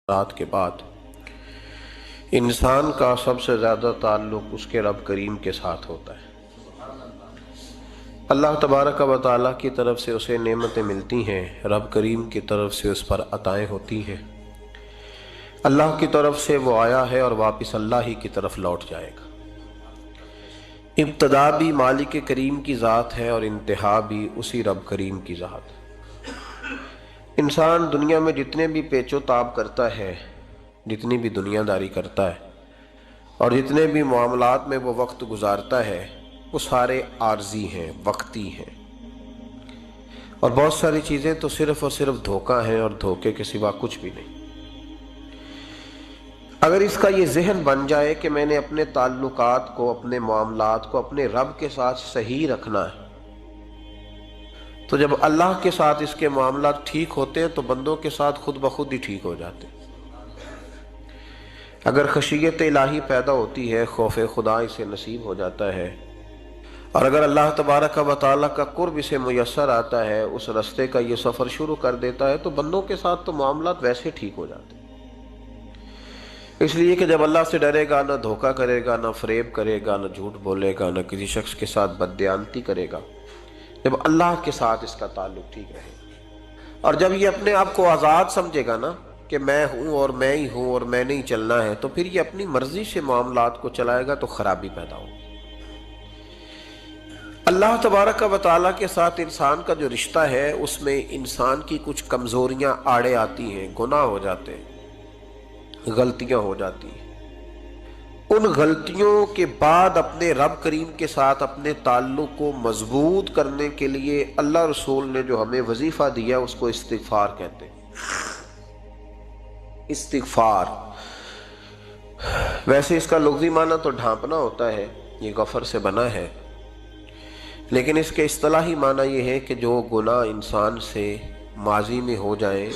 رات کے بعد انسان کا سب سے زیادہ تعلق اس کے رب کریم کے ساتھ ہوتا ہے۔ اللہ تبارک و تعالیٰ کی طرف سے اسے نعمتیں ملتی ہیں، رب کریم کی طرف سے اس پر عطائیں ہوتی ہیں۔ اللہ کی طرف سے وہ آیا ہے اور واپس اللہ ہی کی طرف لوٹ جائے گا۔ ابتدا بھی مالک کریم کی ذات ہے اور انتہا بھی اسی رب کریم کی ذات ہے۔ انسان دنیا میں جتنے بھی پیچ و تاب کرتا ہے، جتنی بھی دنیا داری کرتا ہے اور جتنے بھی معاملات میں وہ وقت گزارتا ہے، وہ سارے عارضی ہیں، وقتی ہیں، اور بہت ساری چیزیں تو صرف اور صرف دھوکہ ہیں اور دھوکے کے سوا کچھ بھی نہیں۔ اگر اس کا یہ ذہن بن جائے کہ میں نے اپنے تعلقات کو، اپنے معاملات کو اپنے رب کے ساتھ صحیح رکھنا ہے، تو جب اللہ کے ساتھ اس کے معاملات ٹھیک ہوتے ہیں تو بندوں کے ساتھ خود بخود ہی ٹھیک ہو جاتے ہیں۔ اگر خشیت الہی پیدا ہوتی ہے، خوف خدا اسے نصیب ہو جاتا ہے، اور اگر اللہ تبارک و تعالیٰ کا قرب اسے میسر آتا ہے، اس رستے کا یہ سفر شروع کر دیتا ہے، تو بندوں کے ساتھ تو معاملات ویسے ٹھیک ہو جاتے ہیں۔ اس لیے کہ جب اللہ سے ڈرے گا، نہ دھوکہ کرے گا، نہ فریب کرے گا، نہ جھوٹ بولے گا، نہ کسی شخص کے ساتھ بددیانتی کرے گا، جب اللہ کے ساتھ اس کا تعلق ٹھیک رہے گا، اور جب یہ اپنے آپ کو آزاد سمجھے گا نا کہ میں ہوں اور میں ہی ہوں اور میں نہیں چلنا ہے، تو پھر یہ اپنی مرضی سے معاملات کو چلائے گا تو خرابی پیدا ہوگی۔ اللہ تبارک و تعالیٰ کے ساتھ انسان کا جو رشتہ ہے، اس میں انسان کی کچھ کمزوریاں آڑے آتی ہیں، گناہ ہو جاتے ہیں، غلطیاں ہو جاتی ہیں۔ ان غلطیوں کے بعد اپنے رب کریم کے ساتھ اپنے تعلق کو مضبوط کرنے کے لیے اللہ رسول نے جو ہمیں وظیفہ دیا اس کو استغفار کہتے ہیں۔ استغفار ویسے اس کا لغوی معنی تو ڈھانپنا ہوتا ہے، یہ غفر سے بنا ہے، لیکن اس کے اصطلاحی معنی یہ ہے کہ جو گناہ انسان سے ماضی میں ہو جائیں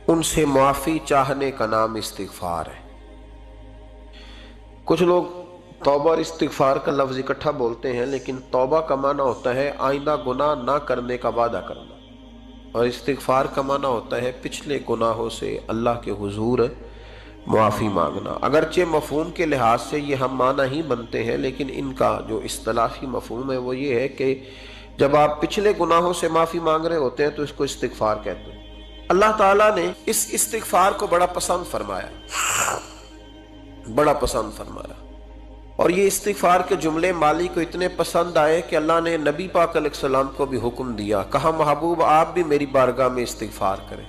ان سے معافی چاہنے کا نام استغفار ہے۔ کچھ لوگ توبہ اور استغفار کا لفظ اکٹھا بولتے ہیں، لیکن توبہ کا معنی ہوتا ہے آئندہ گناہ نہ کرنے کا وعدہ کرنا، اور استغفار کا معنی ہوتا ہے پچھلے گناہوں سے اللہ کے حضور معافی مانگنا۔ اگرچہ مفہوم کے لحاظ سے یہ ہم معنی ہی بنتے ہیں، لیکن ان کا جو اصطلاحی مفہوم ہے وہ یہ ہے کہ جب آپ پچھلے گناہوں سے معافی مانگ رہے ہوتے ہیں تو اس کو استغفار کہتے ہیں۔ اللہ تعالیٰ نے اس استغفار کو بڑا پسند فرمایا، بڑا پسند فرمایا، اور یہ استغفار کے جملے مالی کو اتنے پسند آئے کہ اللہ نے نبی پاک علیہ السلام کو بھی حکم دیا، کہا محبوب آپ بھی میری بارگاہ میں استغفار کریں۔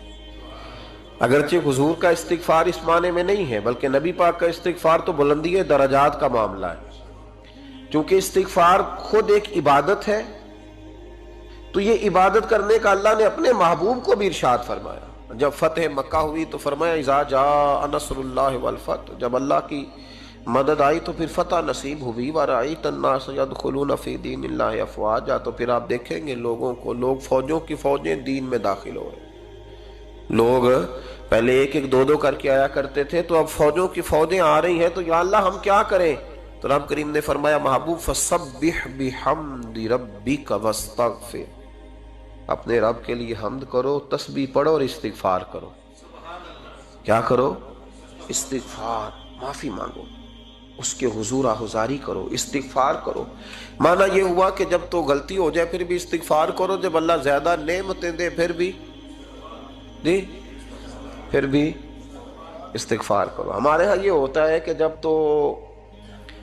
اگرچہ حضور کا استغفار اس معنی میں نہیں ہے، بلکہ نبی پاک کا استغفار تو بلندی درجات کا معاملہ ہے، چونکہ استغفار خود ایک عبادت ہے، تو یہ عبادت کرنے کا اللہ نے اپنے محبوب کو بھی ارشاد فرمایا۔ جب فتح مکہ ہوئی تو فرمایا اذا جاء نصر اللہ والفتح، جب اللہ کی مدد آئی تو پھر فتح نصیب ہوئی، ورأیت الناس يدخلون فی دین اللہ افواجا، تو پھر آپ دیکھیں گے لوگوں کو، لوگ فوجوں کی فوجیں دین میں داخل ہو رہے۔ لوگ پہلے ایک ایک دو دو کر کے آیا کرتے تھے، تو اب فوجوں کی فوجیں آ رہی ہیں، تو یا اللہ ہم کیا کریں؟ تو رب کریم نے فرمایا محبوب فسبح بحمد ربک واستغفر، اپنے رب کے لیے حمد کرو، تسبیح پڑھو اور استغفار کرو۔ کیا کرو؟ استغفار، معافی مانگو، اس کے حضور آہذاری کرو، استغفار کرو۔ معنی یہ ہوا کہ جب تو غلطی ہو جائے پھر بھی استغفار کرو، جب اللہ زیادہ نعمتیں دے پھر بھی استغفار کرو۔ ہمارے ہاں یہ ہوتا ہے کہ جب تو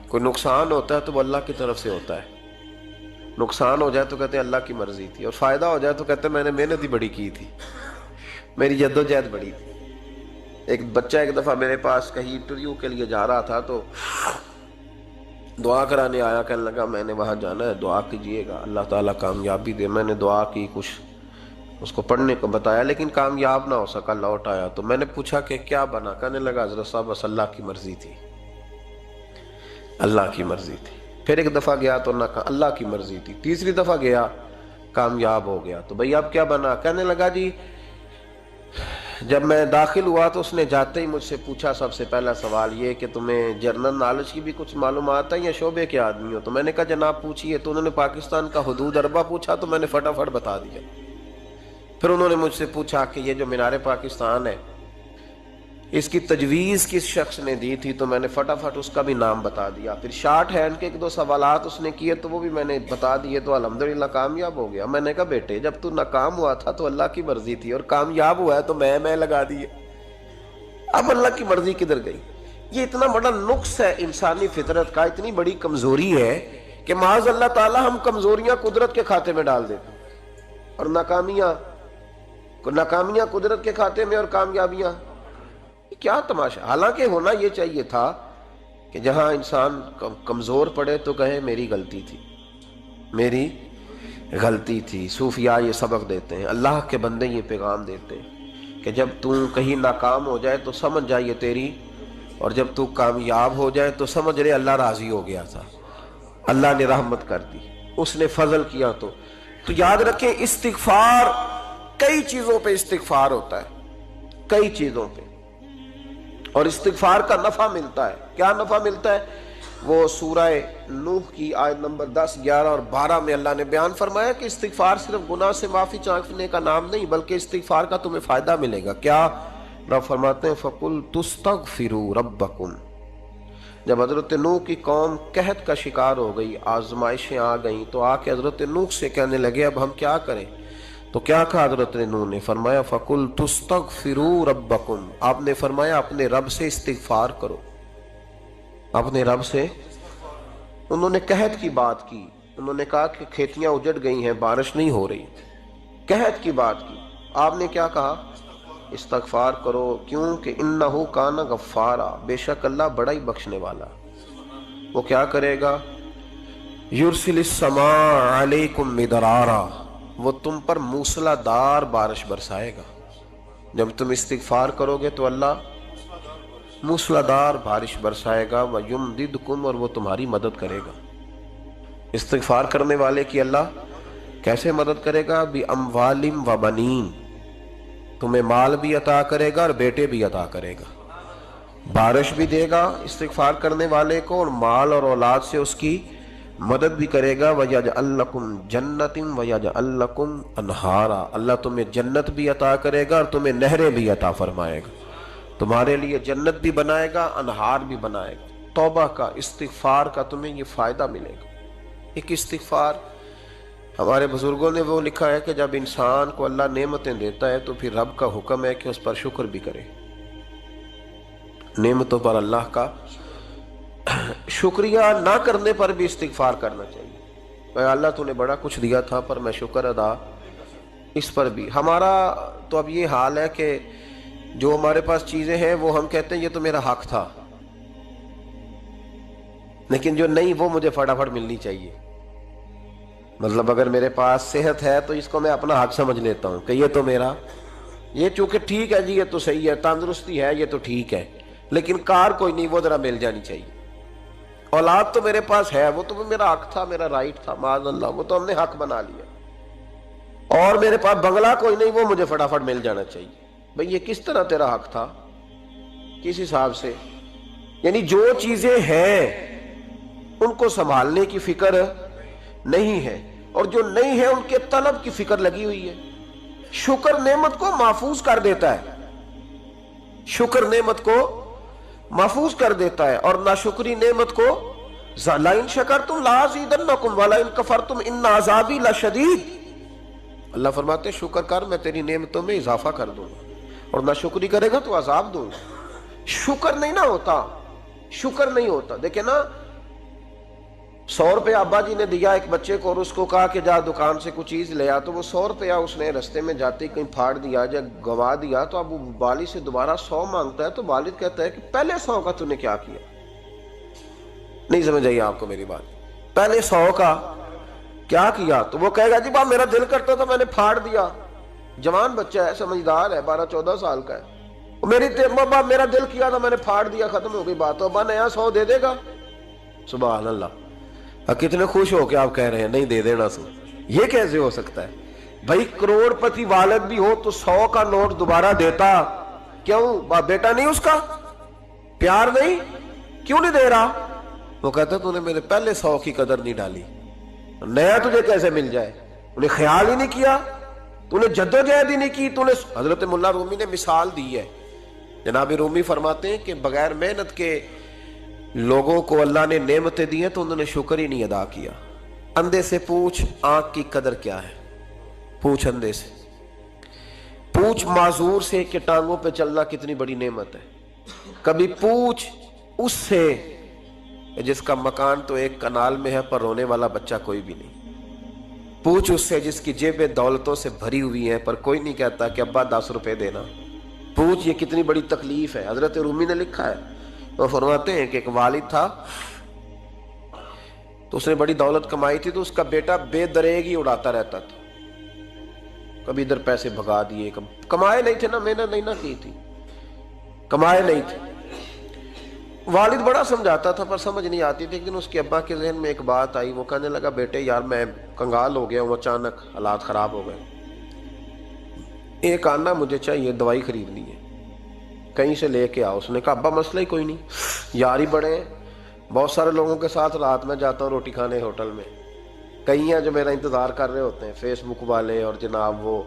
کوئی نقصان ہوتا ہے تو وہ اللہ کی طرف سے ہوتا ہے، نقصان ہو جائے تو کہتے ہیں اللہ کی مرضی تھی، اور فائدہ ہو جائے تو کہتے ہیں میں نے محنت ہی بڑی کی تھی، میری جدوجہد بڑی تھی۔ ایک بچہ ایک دفعہ میرے پاس کہیں انٹرویو کے لیے جا رہا تھا، تو دعا کرانے آیا، کہنے لگا میں نے وہاں جانا ہے، دعا کیجئے گا اللہ تعالیٰ کامیابی دے۔ میں نے دعا کی، کچھ اس کو پڑھنے کو بتایا، لیکن کامیاب نہ ہو سکا، لوٹ آیا۔ تو میں نے پوچھا کہ کیا بنا؟ کہنے لگا حضرت صاحب بس اللہ کی مرضی تھی، اللہ کی مرضی تھی۔ پھر ایک دفعہ گیا تو نہ کہا اللہ کی مرضی تھی، تیسری دفعہ گیا کامیاب ہو گیا۔ تو بھئی اب کیا بنا؟ کہنے لگا جی جب میں داخل ہوا تو اس نے جاتے ہی مجھ سے پوچھا سب سے پہلا سوال یہ کہ تمہیں جنرل نالج کی بھی کچھ معلومات ہے یا شعبے کے آدمی ہو؟ تو میں نے کہا جناب پوچھئے۔ تو انہوں نے پاکستان کا حدود اربہ پوچھا تو میں نے فٹافٹ بتا دیا۔ پھر انہوں نے مجھ سے پوچھا کہ یہ جو مینار پاکستان ہے اس کی تجویز کس شخص نے دی تھی تو میں نے فٹافٹ اس کا بھی نام بتا دیا. پھر شارٹ ہینڈ کے ایک دو سوالات اس نے کیے تو وہ بھی میں نے بتا دیے, تو الحمدللہ کامیاب ہو گیا. میں نے کہا بیٹے جب تو ناکام ہوا تھا تو اللہ کی مرضی تھی, اور کامیاب ہوا ہے تو میں لگا دیے. اب اللہ کی مرضی کدھر گئی؟ یہ اتنا بڑا نقص ہے انسانی فطرت کا, اتنی بڑی کمزوری ہے کہ معاذ اللہ تعالی ہم کمزوریاں قدرت کے کھاتے میں ڈال دیتے ہیں, اور ناکامیاں قدرت کے کھاتے میں, اور کامیابیاں. کیا تماشا. حالانکہ ہونا یہ چاہیے تھا کہ جہاں انسان کمزور پڑے تو کہے میری غلطی تھی, میری غلطی تھی. صوفیاء یہ سبق دیتے ہیں, اللہ کے بندے یہ پیغام دیتے ہیں کہ جب تو کہیں ناکام ہو جائے تو سمجھ جائے تیری, اور جب تو کامیاب ہو جائے تو سمجھ رہے اللہ راضی ہو گیا تھا, اللہ نے رحمت کر دی, اس نے فضل کیا. تو یاد رکھیں استغفار, کئی چیزوں پہ استغفار ہوتا ہے, کئی چیزوں پہ, اور استغفار کا نفع ملتا ہے. کیا نفع ملتا ہے؟ وہ سورہ نوح کی آیت نمبر 10, 11 اور 12 میں اللہ نے بیان فرمایا کہ استغفار صرف گناہ سے معافی چاہنے کا نام نہیں, بلکہ استغفار کا تمہیں فائدہ ملے گا. کیا؟ رب فرماتے ہیں فَقُلْتُ اسْتَغْفِرُوا رَبَّكُمْ. جب حضرت نوح کی قوم قحط کا شکار ہو گئی, آزمائشیں آ گئیں, تو آ کے حضرت نوح سے کہنے لگے اب ہم کیا کریں؟ تو کیا کہا حضرت نوح نے؟ فرمایا فَقُلْتُ اسْتَغْفِرُوا رَبَّكُمْ. آپ نے فرمایا اپنے رب سے استغفار کرو, اپنے رب سے. انہوں نے قحط کی بات کی, انہوں نے کہا کہ کھیتیاں اجڑ گئی ہیں, بارش نہیں ہو رہی, قحط کی بات کی. آپ نے کیا کہا؟ استغفار کرو. کیوں کہ انہو کان غفارا, بے شک اللہ بڑا ہی بخشنے والا. وہ کیا کرے گا؟ یرسل السماء علیکم مدرارا, وہ تم پر موسلا دار بارش برسائے گا. جب تم استغفار کرو گے تو اللہ موسلا دار بارش برسائے گا. وَيُمْدِدْكُمْ, اور وہ تمہاری مدد کرے گا. استغفار کرنے والے کی اللہ کیسے مدد کرے گا؟ بِأَمْوَالٍ وَبَنِينَ, تمہیں مال بھی عطا کرے گا اور بیٹے بھی عطا کرے گا. بارش بھی دے گا استغفار کرنے والے کو, اور مال اور اولاد سے اس کی مدد بھی کرے گا. وَيَجْعَلْ لَكُمْ جَنَّةٍ وَيَجْعَلْ لَكُمْ أَنْهَارًا, اللہ تمہیں جنت بھی عطا کرے گا اور تمہیں نہریں بھی عطا فرمائے گا. تمہارے لیے جنت بھی بنائے گا, انہار بھی بنائے گا. توبہ کا, استغفار کا تمہیں یہ فائدہ ملے گا. ایک استغفار, ہمارے بزرگوں نے وہ لکھا ہے کہ جب انسان کو اللہ نعمتیں دیتا ہے تو پھر رب کا حکم ہے کہ اس پر شکر بھی کرے. نعمتوں پر اللہ کا شکریہ نہ کرنے پر بھی استغفار کرنا چاہیے. اے اللہ تو نے بڑا کچھ دیا تھا پر میں شکر ادا اس پر بھی. ہمارا تو اب یہ حال ہے کہ جو ہمارے پاس چیزیں ہیں وہ ہم کہتے ہیں یہ تو میرا حق تھا, لیکن جو نہیں وہ مجھے فٹافٹ ملنی چاہیے. مطلب اگر میرے پاس صحت ہے تو اس کو میں اپنا حق سمجھ لیتا ہوں کہ یہ تو میرا, یہ چونکہ ٹھیک ہے جی, یہ تو صحیح ہے, تندرستی ہے, یہ تو ٹھیک ہے, لیکن کار کوئی نہیں, وہ ذرا مل جانی چاہیے. اولاد تو میرے پاس ہے, وہ تو میرا حق تھا, میرا رائٹ تھا, معاذ اللہ وہ تو ہم نے حق بنا لیا. اور میرے پاس بنگلہ کوئی نہیں, وہ مجھے فٹافٹ مل جانا چاہیے. بھئی یہ کس طرح تیرا حق تھا, کس حساب سے؟ یعنی جو چیزیں ہیں ان کو سنبھالنے کی فکر نہیں ہے, اور جو نہیں ہے ان کے طلب کی فکر لگی ہوئی ہے. شکر نعمت کو محفوظ کر دیتا ہے, شکر نعمت کو محفوظ کر دیتا ہے, اور ناشکری نعمت کو لَئِن شَكَرْتُمْ لَأَزِيدَنَّكُمْ وَلَئِن كَفَرْتُمْ إِنَّ عَذَابِي لَشَدِيدٌ. اللہ فرماتے ہیں شکر کر, میں تیری نعمتوں میں اضافہ کر دوں گا, اور ناشکری کرے گا تو عذاب دوں گا. شکر نہیں نہ ہوتا, شکر نہیں ہوتا. دیکھیں نا, 100 روپے ابا جی نے دیا ایک بچے کو, اور اس کو کہا کہ جا دکان سے کچھ چیز لے آ, تو وہ 100 روپیہ اس نے رستے میں جاتے ہی کہیں پھاڑ دیا یا گوا دیا, تو اب وہ والد سے دوبارہ 100 مانگتا ہے, تو والد کہتا ہے کہ پہلے 100 کا تو نے کیا کیا؟ نہیں سمجھ آئی آپ کو میری بات؟ پہلے 100 کا کیا کیا؟ تو وہ کہے گا جی باپ میرا دل کرتا تھا میں نے پھاڑ دیا. جوان بچہ ہے, سمجھدار ہے, 12-14 سال کا ہے, میرا دل کیا تھا میں نے پھاڑ دیا, ختم ہو گئی بات. ابا نیا 100 دے دے گا. سبحان اللہ, کتنے خوش ہو کے آپ کہہ رہے ہیں نہیں دے دینا سو. یہ کیسے ہو سکتا ہے بھائی؟ کروڑ پتی والد بھی ہو تو 100 کا نوٹ دوبارہ دیتا کیوں؟ بیٹا نہیں اس کا, پیار نہیں, کیوں نہیں دے رہا؟ وہ کہتا تو نے میرے پہلے 100 کی قدر نہیں ڈالی, نیا تجھے کیسے مل جائے؟ انہیں خیال ہی نہیں کیا, تو نے جدوجہد ہی نہیں کی. تو نے حضرت مولا رومی نے مثال دی ہے جناب رومی فرماتے ہیں کہ بغیر محنت کے لوگوں کو اللہ نے نعمتیں دی ہیں تو انہوں نے شکر ہی نہیں ادا کیا۔ اندھے سے پوچھ آنکھ کی قدر کیا ہے، پوچھ اندھے سے، پوچھ معذور سے کہ ٹانگوں پہ چلنا کتنی بڑی نعمت ہے، کبھی پوچھ اس سے جس کا مکان تو ایک کنال میں ہے پر رونے والا بچہ کوئی بھی نہیں، پوچھ اس سے جس کی جیبیں دولتوں سے بھری ہوئی ہیں پر کوئی نہیں کہتا کہ ابا 10 روپے دینا، پوچھ یہ کتنی بڑی تکلیف ہے۔ حضرت رومی نے لکھا ہے، وہ فرماتے ہیں کہ ایک والد تھا تو اس نے بڑی دولت کمائی تھی تو اس کا بیٹا بے دریغ ہی اڑاتا رہتا تھا، کبھی ادھر پیسے بھگا دیے، کمائے نہیں تھے نا، محنت نہیں نہ کی تھی، کمائے نہیں تھے۔ والد بڑا سمجھاتا تھا پر سمجھ نہیں آتی تھی، لیکن اس کے ابا کے ذہن میں ایک بات آئی، وہ کہنے لگا بیٹے یار میں کنگال ہو گیا ہوں، اچانک حالات خراب ہو گئے، ایک آنا مجھے چاہیے، دوائی خریدنی ہے، کہیں سے لے کے آؤ۔ اس نے کہا ابا مسئلہ ہی کوئی نہیں، یار ہی بڑے ہیں، بہت سارے لوگوں کے ساتھ رات میں جاتا ہوں روٹی کھانے ہوٹل میں، کئی ہیں جو میرا انتظار کر رہے ہوتے ہیں، فیس بک والے اور جناب وہ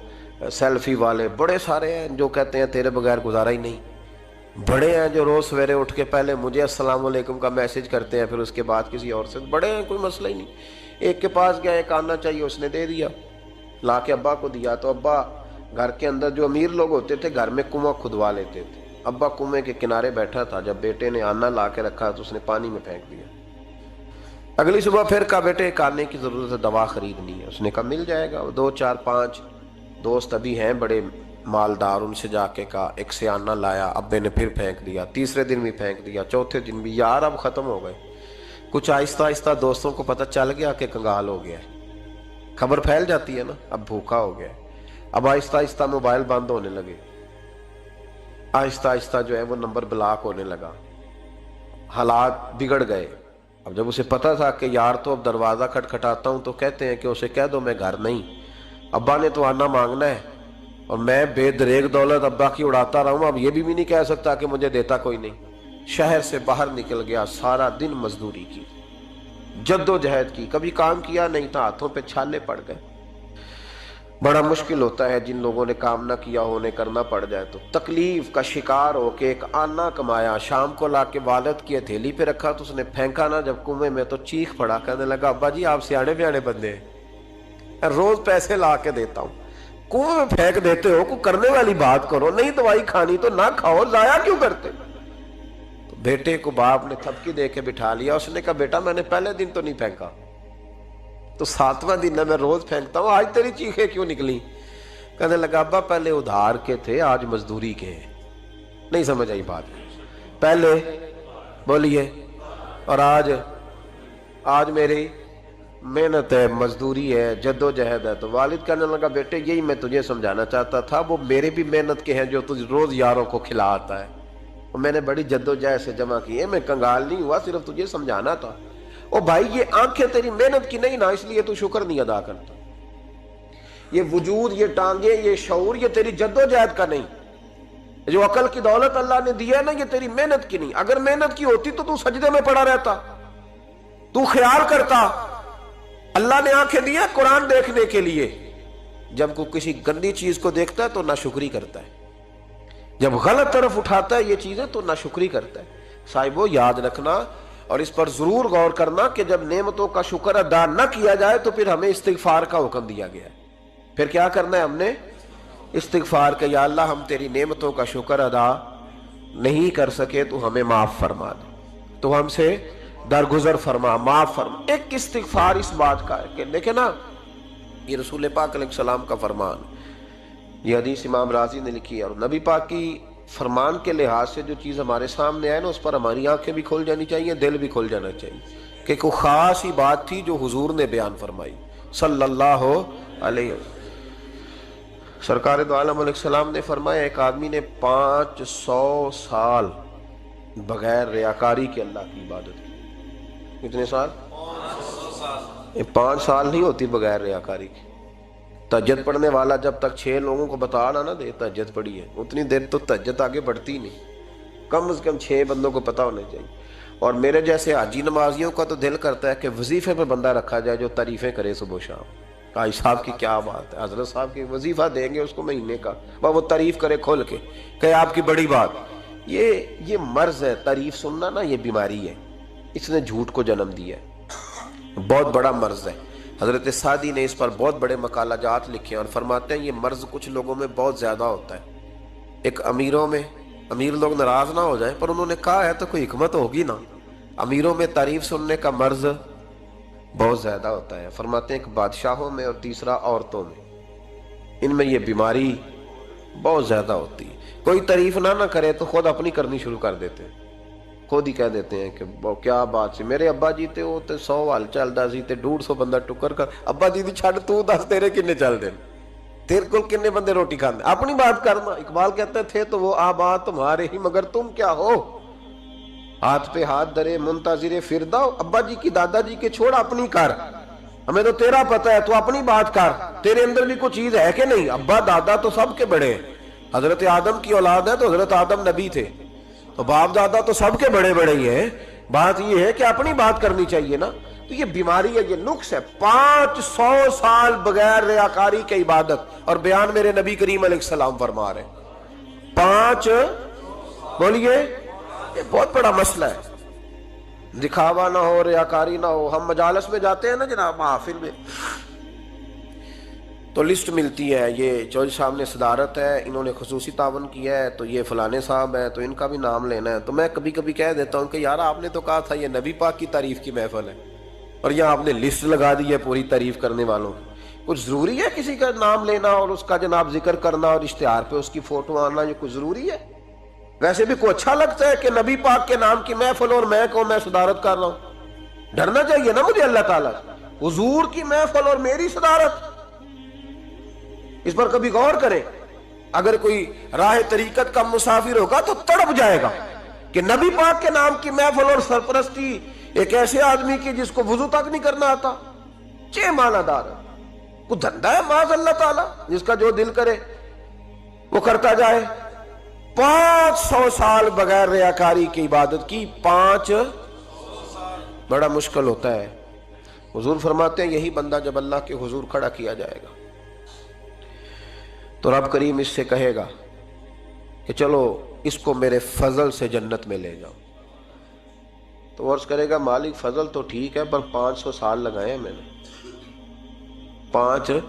سیلفی والے، بڑے سارے ہیں جو کہتے ہیں تیرے بغیر گزارا ہی نہیں، بڑے ہیں جو روز سویرے اٹھ کے پہلے مجھے السلام علیکم کا میسج کرتے ہیں پھر اس کے بعد کسی اور سے، بڑے ہیں کوئی مسئلہ ہی نہیں۔ ایک کے پاس گیا، ایک آنا چاہیے، اس نے دے دیا، لا کے ابا کو دیا، تو ابا گھر کے اندر جو امیر لوگ ہوتے تھے گھر میں کنواں کھدوا لیتے تھے، ابا کنویں کے کنارے بیٹھا تھا، جب بیٹے نے آنا لا کے رکھا تو اس نے پانی میں پھینک دیا۔ اگلی صبح پھر کہا بیٹے ایک آنے کی ضرورت ہے، دوا خریدنی ہے، اس نے کہا مل جائے گا۔ 2 4 5 دوست ابھی ہیں بڑے مالدار، ان سے جا کے کہا، ایک سے آنا لایا، ابے نے پھر پھینک دیا، تیسرے دن بھی پھینک دیا، چوتھے دن بھی، یار اب ختم ہو گئے۔ کچھ آہستہ آہستہ دوستوں کو پتہ چل گیا کہ کنگال ہو گیا ہے، خبر پھیل جاتی ہے نا، اب بھوکا ہو گیا ہے۔ اب آہستہ آہستہ موبائل بند ہونے لگے، آہستہ آہستہ جو ہے وہ نمبر بلاک ہونے لگا، حالات بگڑ گئے۔ اب جب اسے پتا تھا کہ یار تو اب دروازہ کھٹکھٹاتا ہوں تو کہتے ہیں کہ اسے کہہ دو میں گھر نہیں، ابا نے تو آنا مانگنا ہے اور میں بے دریغ دولت ابا کی اڑاتا رہا ہوں، اب یہ بھی نہیں کہہ سکتا کہ مجھے دیتا کوئی نہیں۔ شہر سے باہر نکل گیا، سارا دن مزدوری کی، جد و جہد کی، کبھی کام کیا نہیں تھا، ہاتھوں پہ چھالے پڑ گئے۔ بڑا مشکل ہوتا ہے جن لوگوں نے کام نہ کیا ہو، انہیں کرنا پڑ جائے تو تکلیف کا شکار ہو کے ایک آنا کمایا، شام کو لا کے والد کی ہتھیلی پہ رکھا تو اس نے پھینکا نا جب کنویں میں تو چیخ پڑا، کہنے لگا ابا جی آپ سیانے بیانے بندے ہیں، روز پیسے لا کے دیتا ہوں، کنویں میں پھینک دیتے ہو، کوئی کرنے والی بات کرو، نہیں دوائی کھانی تو نہ کھاؤ، ضائع کیوں کرتے؟ تو بیٹے کو باپ نے تھپکی دے کے بٹھا لیا، اس نے کہا بیٹا میں نے پہلے دن تو نہیں پھینکا، تو 7واں دن ہے میں روز پھینکتا ہوں، آج تیری چیخیں کیوں نکلی؟ کہنے لگا ابا پہلے ادھار کے تھے آج مزدوری کے ہیں۔ نہیں سمجھ آئی بات؟ پہلے بولیے، اور آج میری محنت ہے، مزدوری ہے، جد و جہد ہے۔ تو والد کہنے لگا بیٹے یہی میں تجھے سمجھانا چاہتا تھا، وہ میرے بھی محنت کے ہیں جو تجھ روز یاروں کو کھلا آتا ہے، اور میں نے بڑی جد و جہد سے جمع کی ہے، میں کنگال نہیں ہوا، صرف تجھے سمجھانا تھا۔ او بھائی یہ آنکھیں تیری محنت کی نہیں نا، اس لیے تو شکر نہیں ادا کرتا، یہ وجود، یہ ٹانگیں، یہ شعور، یہ تیری جد و جہد کا نہیں، جو عقل کی دولت اللہ نے دی ہے نا یہ تیری محنت کی نہیں، اگر محنت کی ہوتی تو سجدے میں پڑا رہتا، تو خیال کرتا اللہ نے آنکھیں دی ہیں قرآن دیکھنے کے لیے، جب کوئی کسی گندی چیز کو دیکھتا ہے تو ناشکری کرتا ہے، جب غلط طرف اٹھاتا ہے یہ چیزیں تو ناشکری کرتا ہے۔ صاحبو یاد رکھنا اور اس پر ضرور غور کرنا کہ جب نعمتوں کا شکر ادا نہ کیا جائے تو پھر ہمیں استغفار کا حکم دیا گیا ہے، پھر کیا کرنا ہے ہم نے؟ استغفار کہ یا اللہ ہم تیری نعمتوں کا شکر ادا نہیں کر سکے تو ہمیں معاف فرما دے، تو ہم سے درگزر فرما، معاف فرما۔ ایک استغفار اس بات کا ہے کہ دیکھیں نا، یہ رسول پاک علیہ السلام کا فرمان، یہ حدیث امام رازی نے لکھی ہے، اور نبی پاک کی فرمان کے لحاظ سے جو چیز ہمارے سامنے آئے نا اس پر ہماری آنکھیں بھی کھل جانی چاہیے، دل بھی کھل جانا چاہیے، کہ کوئی خاص ہی بات تھی جو حضور نے بیان فرمائی صلی اللہ علیہ وسلم۔ سرکار دو عالم علیہ السلام نے فرمایا ایک آدمی نے 500 سال بغیر ریاکاری کے اللہ کی عبادت کی۔ کتنے سال؟ 500 سال۔ یہ 5 سال نہیں ہوتی بغیر ریاکاری کی۔ تہجد پڑھنے والا جب تک 6 لوگوں کو بتا نہ دے تہجد پڑھی ہے، اتنی دیر تو تہجد آگے بڑھتی نہیں، کم از کم 6 بندوں کو پتا ہونا چاہیے۔ اور میرے جیسے حاجی نمازیوں کا تو دل کرتا ہے کہ وظیفے پہ بندہ رکھا جائے جو تعریفیں کرے صبح و شام، حاجی صاحب کی کیا بات ہے، حضرت صاحب کی وظیفہ دیں گے اس کو مہینے کا، وہ تعریف کرے کھول کے کہ آپ کی بڑی بات۔ یہ مرض ہے، تعریف سننا نا یہ بیماری ہے، اس نے جھوٹ کو جنم دیا ہے، بہت بڑا مرض ہے۔ حضرت سعدی نے اس پر بہت بڑے مقالہ جات لکھے ہیں اور فرماتے ہیں یہ مرض کچھ لوگوں میں بہت زیادہ ہوتا ہے۔ ایک امیروں میں، امیر لوگ ناراض نہ ہو جائیں پر انہوں نے کہا ہے تو کوئی حکمت ہوگی نا، امیروں میں تعریف سننے کا مرض بہت زیادہ ہوتا ہے۔ فرماتے ہیں ایک بادشاہوں میں اور تیسرا عورتوں میں، ان میں یہ بیماری بہت زیادہ ہوتی ہے۔ کوئی تعریف نہ کرے تو خود اپنی کرنی شروع کر دیتے ہیں، خود ہی کہہ دیتے ہیں کہ کیا بات سی، میرے ابا جی تے وہ تے 100 حال چلدا سی تے 150 بندہ ٹکر کر، ابا جی دی چھڑ تو دس تیرے کنے چل دے، تیرے کول کنے بندے روٹی کھاندے، اپنی بات کرنا۔ اقبال کہتے تھے تو وہ آبا تمہارے ہی مگر تم کیا ہو، ہاتھ پہ ہاتھ درے منتظر فردا، ابا جی کی دادا جی کے چھوڑ اپنی کر، ہمیں تو تیرا پتہ ہے تو اپنی بات کر، تیرے اندر بھی کوئی چیز ہے کہ نہیں؟ ابا دادا تو سب کے بڑے ہیں، حضرت آدم کی اولاد ہے تو حضرت آدم نبی تھے، تو باپ دادا تو سب کے بڑے بڑے ہی ہیں، بات یہ ہے کہ اپنی بات کرنی چاہیے نا۔ تو یہ بیماری ہے، یہ نقص ہے۔ 500 سال بغیر ریاکاری کی عبادت، اور بیان میرے نبی کریم علیہ السلام فرما رہے ہیں 5، بولیے، یہ بہت بڑا مسئلہ ہے، دکھاوا نہ ہو، ریاکاری نہ ہو۔ ہم مجالس میں جاتے ہیں نا جناب، محافل میں، تو لسٹ ملتی ہے، یہ چودھری صاحب نے صدارت ہے، انہوں نے خصوصی تعاون کیا ہے، تو یہ فلانے صاحب ہے تو ان کا بھی نام لینا ہے۔ تو میں کبھی کبھی کہہ دیتا ہوں کہ یار آپ نے تو کہا تھا یہ نبی پاک کی تعریف کی محفل ہے، اور یہاں آپ نے لسٹ لگا دی ہے پوری تعریف کرنے والوں کی۔ کچھ ضروری ہے کسی کا نام لینا اور اس کا جناب ذکر کرنا اور اشتہار پہ اس کی فوٹو آنا، یہ کچھ ضروری ہے؟ ویسے بھی کوئی اچھا لگتا ہے کہ نبی پاک کے نام کی محفل اور میں صدارت کر رہا ہوں؟ ڈرنا چاہیے نا مجھے اللہ تعالیٰ، حضور کی محفل اور میری صدارت، اس پر کبھی غور کریں۔ اگر کوئی راہ طریقت کا مسافر ہوگا تو تڑپ جائے گا کہ نبی پاک کے نام کی محفل اور سرپرستی ایک ایسے آدمی کی جس کو وضو تک نہیں کرنا آتا، چھ معنی دار ہے، کوئی دھندا ہے معاذ اللہ تعالیٰ، جس کا جو دل کرے وہ کرتا جائے۔ 500 سال بغیر ریاکاری کی عبادت کی، 5 بڑا مشکل ہوتا ہے۔ حضور فرماتے ہیں یہی بندہ جب اللہ کے حضور کھڑا کیا جائے گا تو رب کریم اس سے کہے گا کہ چلو اس کو میرے فضل سے جنت میں لے جاؤ، تو عرض کرے گا مالک فضل تو ٹھیک ہے پر 500 سال لگائے ہیں میں نے، 5۔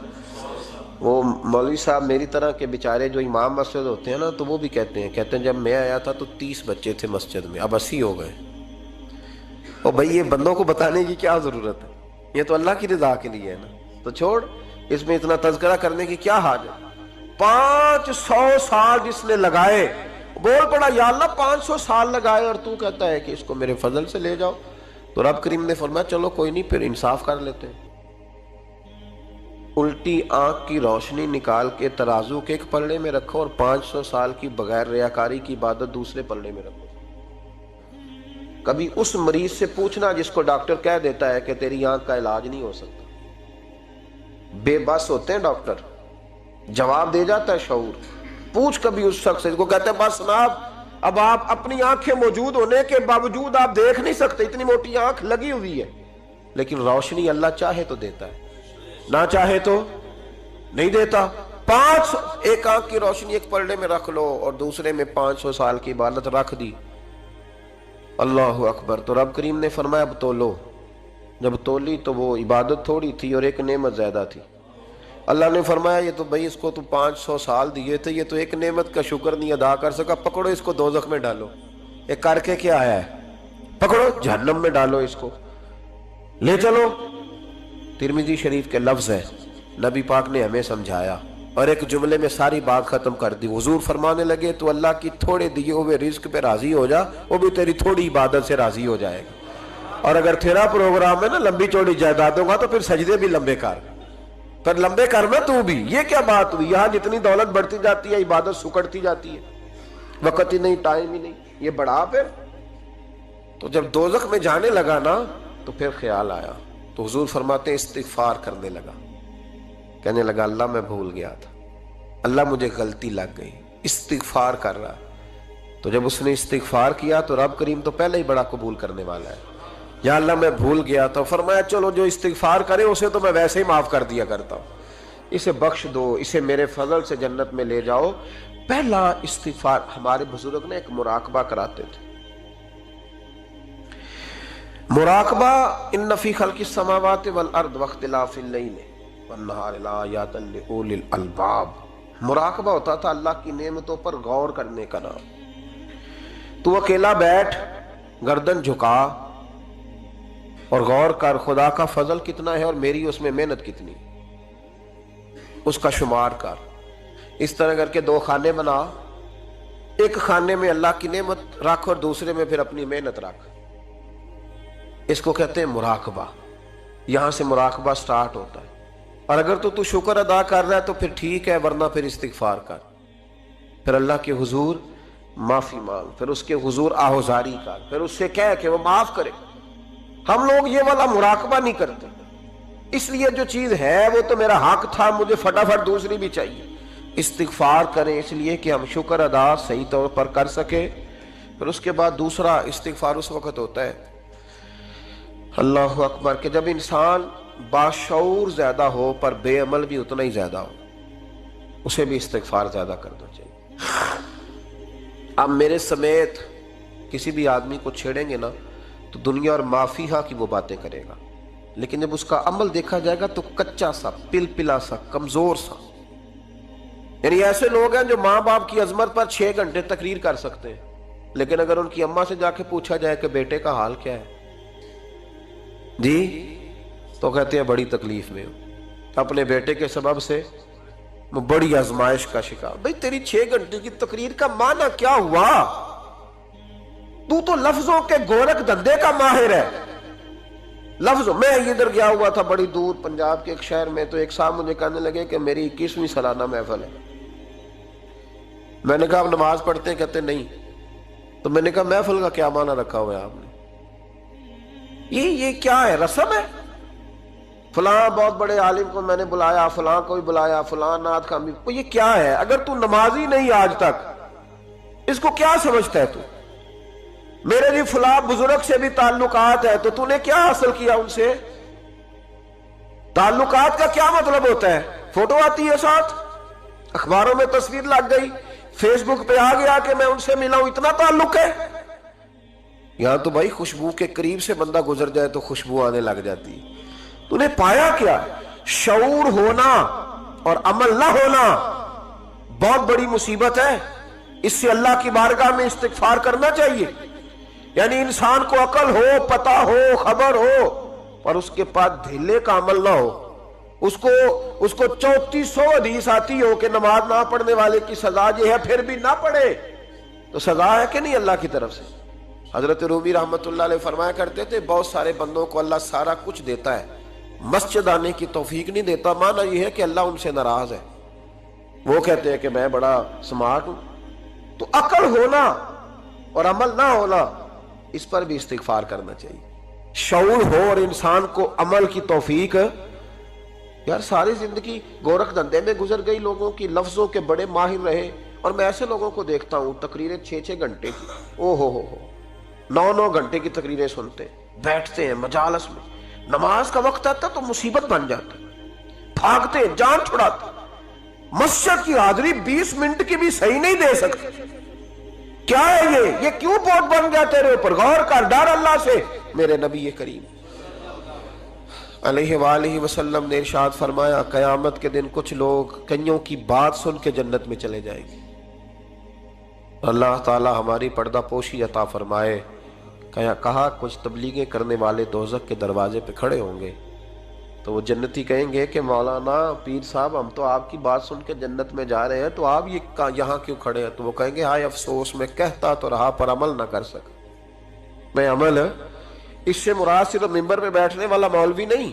وہ مولوی صاحب میری طرح کے بیچارے جو امام مسجد ہوتے ہیں نا، تو وہ بھی کہتے ہیں جب میں آیا تھا تو 30 بچے تھے مسجد میں، اب 80 ہو گئے۔ اور بھائی یہ بندوں کو بتانے کی کیا ضرورت ہے، یہ تو اللہ کی رضا کے لیے ہے نا، تو چھوڑ اس میں اتنا تذکرہ کرنے کی کیا حاجت۔ 500 سال جس نے لگائے، بول پڑا یا اللہ 500 سال لگائے اور تو کہتا ہے کہ اس کو میرے فضل سے لے جاؤ، تو رب کریم نے فرمایا چلو کوئی نہیں، پھر انصاف کر لیتے ہیں، الٹی آنکھ کی روشنی نکال کے ترازو کے ایک پلڑے میں رکھو اور 500 سال کی بغیر ریاکاری کی عبادت دوسرے پلڑے میں رکھو۔ کبھی اس مریض سے پوچھنا جس کو ڈاکٹر کہہ دیتا ہے کہ تیری آنکھ کا علاج نہیں ہو سکتا، بے بس ہوتے ہیں ڈاکٹر، جواب دے جاتا ہے شعور۔ پوچھ کبھی اس شخص سے کو کہتے ہیں بس جناب اب آپ اپنی آنکھیں موجود ہونے کے باوجود آپ دیکھ نہیں سکتے، اتنی موٹی آنکھ لگی ہوئی ہے، لیکن روشنی اللہ چاہے تو دیتا ہے، نہ چاہے تو نہیں دیتا۔ 5 ایک آنکھ کی روشنی ایک پلڑے میں رکھ لو اور دوسرے میں 500 سال کی عبادت رکھ دی، اللہ اکبر۔ تو رب کریم نے فرمایا اب تولو، جب تولی تو وہ عبادت تھوڑی تھی اور ایک نعمت زیادہ تھی۔ اللہ نے فرمایا یہ تو بھائی اس کو تو 500 سال دیے تھے، یہ تو ایک نعمت کا شکر نہیں ادا کر سکا، پکڑو اس کو دوزخ میں ڈالو۔ ایک کر کے کیا آیا ہے، پکڑو جہنم میں ڈالو اس کو، لے چلو۔ ترمذی شریف کے لفظ ہے، نبی پاک نے ہمیں سمجھایا اور ایک جملے میں ساری بات ختم کر دی۔ حضور فرمانے لگے تو اللہ کی تھوڑے دیے ہوئے رزق پہ راضی ہو جا، وہ بھی تیری تھوڑی عبادت سے راضی ہو جائے گا۔ اور اگر تیرا پروگرام ہے نا لمبی چوڑی جائیدادوں کا، تو پھر سجدے بھی لمبے کر، پھر لمبے کرنا تو بھی۔ یہ کیا بات ہوئی، یہاں جتنی دولت بڑھتی جاتی ہے عبادت سکڑتی جاتی ہے، وقت ہی نہیں، ٹائم ہی نہیں، یہ بڑھا پھر۔ تو جب دوزخ میں جانے لگا نا تو پھر خیال آیا، تو حضور فرماتے ہیں استغفار کرنے لگا، کہنے لگا اللہ میں بھول گیا تھا، اللہ مجھے غلطی لگ گئی، استغفار کر رہا۔ تو جب اس نے استغفار کیا تو رب کریم تو پہلے ہی بڑا قبول کرنے والا ہے، یا اللہ میں بھول گیا تو فرمایا چلو جو استغفار کرے اسے تو میں ویسے ہی معاف کر دیا کرتا ہوں، اسے بخش دو، اسے میرے فضل سے جنت میں لے جاؤ۔ پہلا استغفار ہمارے بزرگ نے ایک مراقبہ کراتے تھے. مراقبہ ان فی خلق السماوات والارض واختلاف اللیل والنہار لآیات لأولی الالباب. مراقبہ ہوتا تھا اللہ کی نعمتوں پر غور کرنے کا نام. تو اکیلا بیٹھ، گردن جھکا اور غور کر خدا کا فضل کتنا ہے اور میری اس میں محنت کتنی، اس کا شمار کر. اس طرح کر کے دو خانے بنا، ایک خانے میں اللہ کی نعمت رکھ اور دوسرے میں پھر اپنی محنت رکھ. اس کو کہتے ہیں مراقبہ. یہاں سے مراقبہ سٹارٹ ہوتا ہے. اور اگر تو شکر ادا کر رہا ہے تو پھر ٹھیک ہے، ورنہ پھر استغفار کر، پھر اللہ کے حضور معافی مانگ، پھر اس کے حضور آہوزاری کر، پھر اس سے کہہ کہ وہ معاف کرے. ہم لوگ یہ والا مراقبہ نہیں کرتے، اس لیے جو چیز ہے وہ تو میرا حق تھا، مجھے فٹافٹ دوسری بھی چاہیے. استغفار کریں اس لیے کہ ہم شکر ادا صحیح طور پر کر سکے. پھر اس کے بعد دوسرا استغفار اس وقت ہوتا ہے اللہ اکبر کہ جب انسان باشعور زیادہ ہو پر بے عمل بھی اتنا ہی زیادہ ہو، اسے بھی استغفار زیادہ کرنا چاہیے. اب میرے سمیت کسی بھی آدمی کو چھیڑیں گے نا تو دنیا اور مافیہ کی وہ باتیں کرے گا، لیکن جب اس کا عمل دیکھا جائے گا تو کچا سا، پلپلا سا، کمزور سا. یعنی ایسے لوگ ہیں جو ماں باپ کی عظمت پر 6 گھنٹے تقریر کر سکتے ہیں، لیکن اگر ان کی اماں سے جا کے پوچھا جائے کہ بیٹے کا حال کیا ہے جی، تو کہتے ہیں بڑی تکلیف میں ہوں، اپنے بیٹے کے سبب سے بڑی آزمائش کا شکار. بھئی تیری 6 گھنٹے کی تقریر کا معنی کیا ہوا؟ تو لفظوں کے گورکھ دھندے کا ماہر ہے. لفظوں میں ادھر گیا ہوا تھا بڑی دور پنجاب کے ایک شہر میں، تو ایک صاحب مجھے کہنے لگے کہ میری 21ویں سالانہ محفل ہے. میں نے کہا آپ نماز پڑھتے ہیں؟ کہتے نہیں. تو میں نے کہا محفل کا کیا معنی رکھا ہوا ہے آپ نے؟ یہ کیا ہے، رسم ہے؟ فلاں بہت بڑے عالم کو میں نے بلایا، فلاں کو بھی بلایا، فلاں نعت خواں بھی. یہ کیا ہے؟ اگر تو نمازی نہیں آج تک، اس کو کیا سمجھتا ہے تو؟ میرے بھی فلاں بزرگ سے بھی تعلقات ہے، تو نے کیا حاصل کیا ان سے؟ تعلقات کا کیا مطلب ہوتا ہے؟ فوٹو آتی ہے ساتھ، اخباروں میں تصویر لگ گئی، فیس بک پہ آ گیا کہ میں ان سے ملا ہوں، اتنا تعلق ہے؟ یہاں تو بھائی خوشبو کے قریب سے بندہ گزر جائے تو خوشبو آنے لگ جاتی. تو نے پایا کیا؟ شعور ہونا اور عمل نہ ہونا بہت بڑی مصیبت ہے. اس سے اللہ کی بارگاہ میں استغفار کرنا چاہیے. یعنی انسان کو عقل ہو، پتہ ہو، خبر ہو، اور اس کے پاس دھیلے کا عمل نہ ہو. اس کو 3400 حدیث آتی ہو کہ نماز نہ پڑھنے والے کی سزا یہ ہے، پھر بھی نہ پڑھے تو سزا ہے کہ نہیں اللہ کی طرف سے؟ حضرت رومی رحمت اللہ علیہ فرمایا کرتے تھے بہت سارے بندوں کو اللہ سارا کچھ دیتا ہے، مسجد آنے کی توفیق نہیں دیتا. معنی یہ ہے کہ اللہ ان سے ناراض ہے. وہ کہتے ہیں کہ میں بڑا سمارٹ ہوں. تو عقل ہونا اور عمل نہ ہونا، اس پر بھی استغفار کرنا چاہیے. شعور ہو اور انسان کو عمل کی توفیق. یار ساری زندگی گورکھ دھندے میں گزر گئی لوگوں کی، لفظوں کے بڑے ماہر رہے، اور میں ایسے لوگوں کو دیکھتا ہوں تقریریں 6 گھنٹے کی، او ہو 9 گھنٹے کی تقریریں سنتے بیٹھتے ہیں مجالس میں. نماز کا وقت آتا تو مصیبت بن جاتا، بھاگتے ہیں، جان چھڑاتے. مسجد کی حاضری 20 منٹ کی بھی صحیح نہیں دے سکتے. کیا ہے یہ کیوں بہت بن گیا تیرے اوپر؟ غور کر، ڈر اللہ سے. میرے نبی کریم علیہ وآلہ وسلم نے ارشاد فرمایا قیامت کے دن کچھ لوگ کئیوں کی بات سن کے جنت میں چلے جائیں گے. اللہ تعالی ہماری پردہ پوشی عطا فرمائے. کہا کچھ تبلیغیں کرنے والے دوزخ کے دروازے پہ کھڑے ہوں گے تو وہ جنتی کہیں گے کہ مولانا پیر صاحب ہم تو آپ کی بات سن کے جنت میں جا رہے ہیں، تو آپ یہاں کیوں کھڑے ہیں؟ تو وہ کہیں گے ہائے افسوس، میں کہتا تو رہا پر عمل نہ کر سکا. میں عمل، اس سے مراد صرف ممبر پہ بیٹھنے والا مولوی نہیں،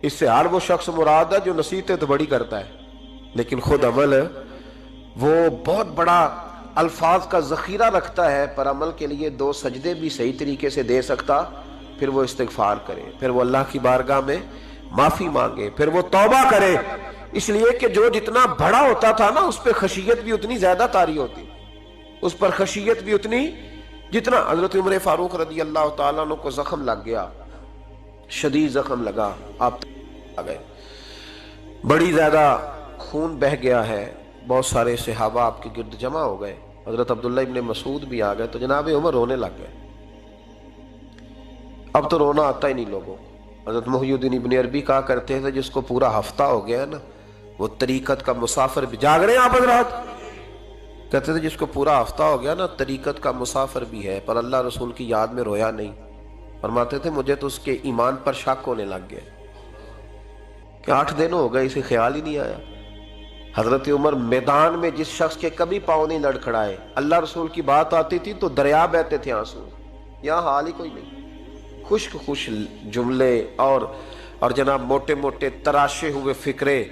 اس سے ہر وہ شخص مراد ہے جو نصیحتیں تو بڑی کرتا ہے لیکن خود عمل وہ بہت بڑا الفاظ کا ذخیرہ رکھتا ہے، پر عمل کے لیے 2 سجدے بھی صحیح طریقے سے دے سکتا. پھر وہ استغفار کرے، پھر وہ اللہ کی بارگاہ میں معافی مانگے، پھر وہ توبہ کرے. اس لیے کہ جو جتنا بڑا ہوتا تھا نا اس پہ خشیت بھی اتنی زیادہ طاری ہوتی، اس پر خشیت بھی اتنی جتنا. حضرت عمر فاروق رضی اللہ تعالیٰ عنہ کو زخم لگ گیا، شدید زخم لگا، آپ آ گئے، بڑی زیادہ خون بہ گیا ہے، بہت سارے صحابہ آپ کے گرد جمع ہو گئے، حضرت عبداللہ ابن مسعود بھی آ گئے، تو جناب عمر رونے لگ گئے۔ اب تو رونا آتا ہی نہیں لوگوں کو۔ حضرت محی الدین ابن عربی کہا کرتے تھے جس کو پورا ہفتہ ہو گیا نا وہ طریقت کا مسافر بھی، جاگ رہے ہیں آپ حضرات؟ کہتے تھے جس کو پورا ہفتہ ہو گیا نا طریقت کا مسافر بھی ہے، پر اللہ رسول کی یاد میں رویا نہیں۔ فرماتے تھے مجھے تو اس کے ایمان پر شک ہونے لگ گیا کہ 8 دن ہو گئے اسے خیال ہی نہیں آیا۔ حضرت عمر میدان میں جس شخص کے کبھی پاؤں نہیں لڑکھڑائے، اللہ رسول کی بات آتی تھی تو دریا بہتے تھے آنسو، یہاں حال ہی کوئی نہیں۔ خشک جملے اور جناب موٹے موٹے تراشے ہوئے فکرے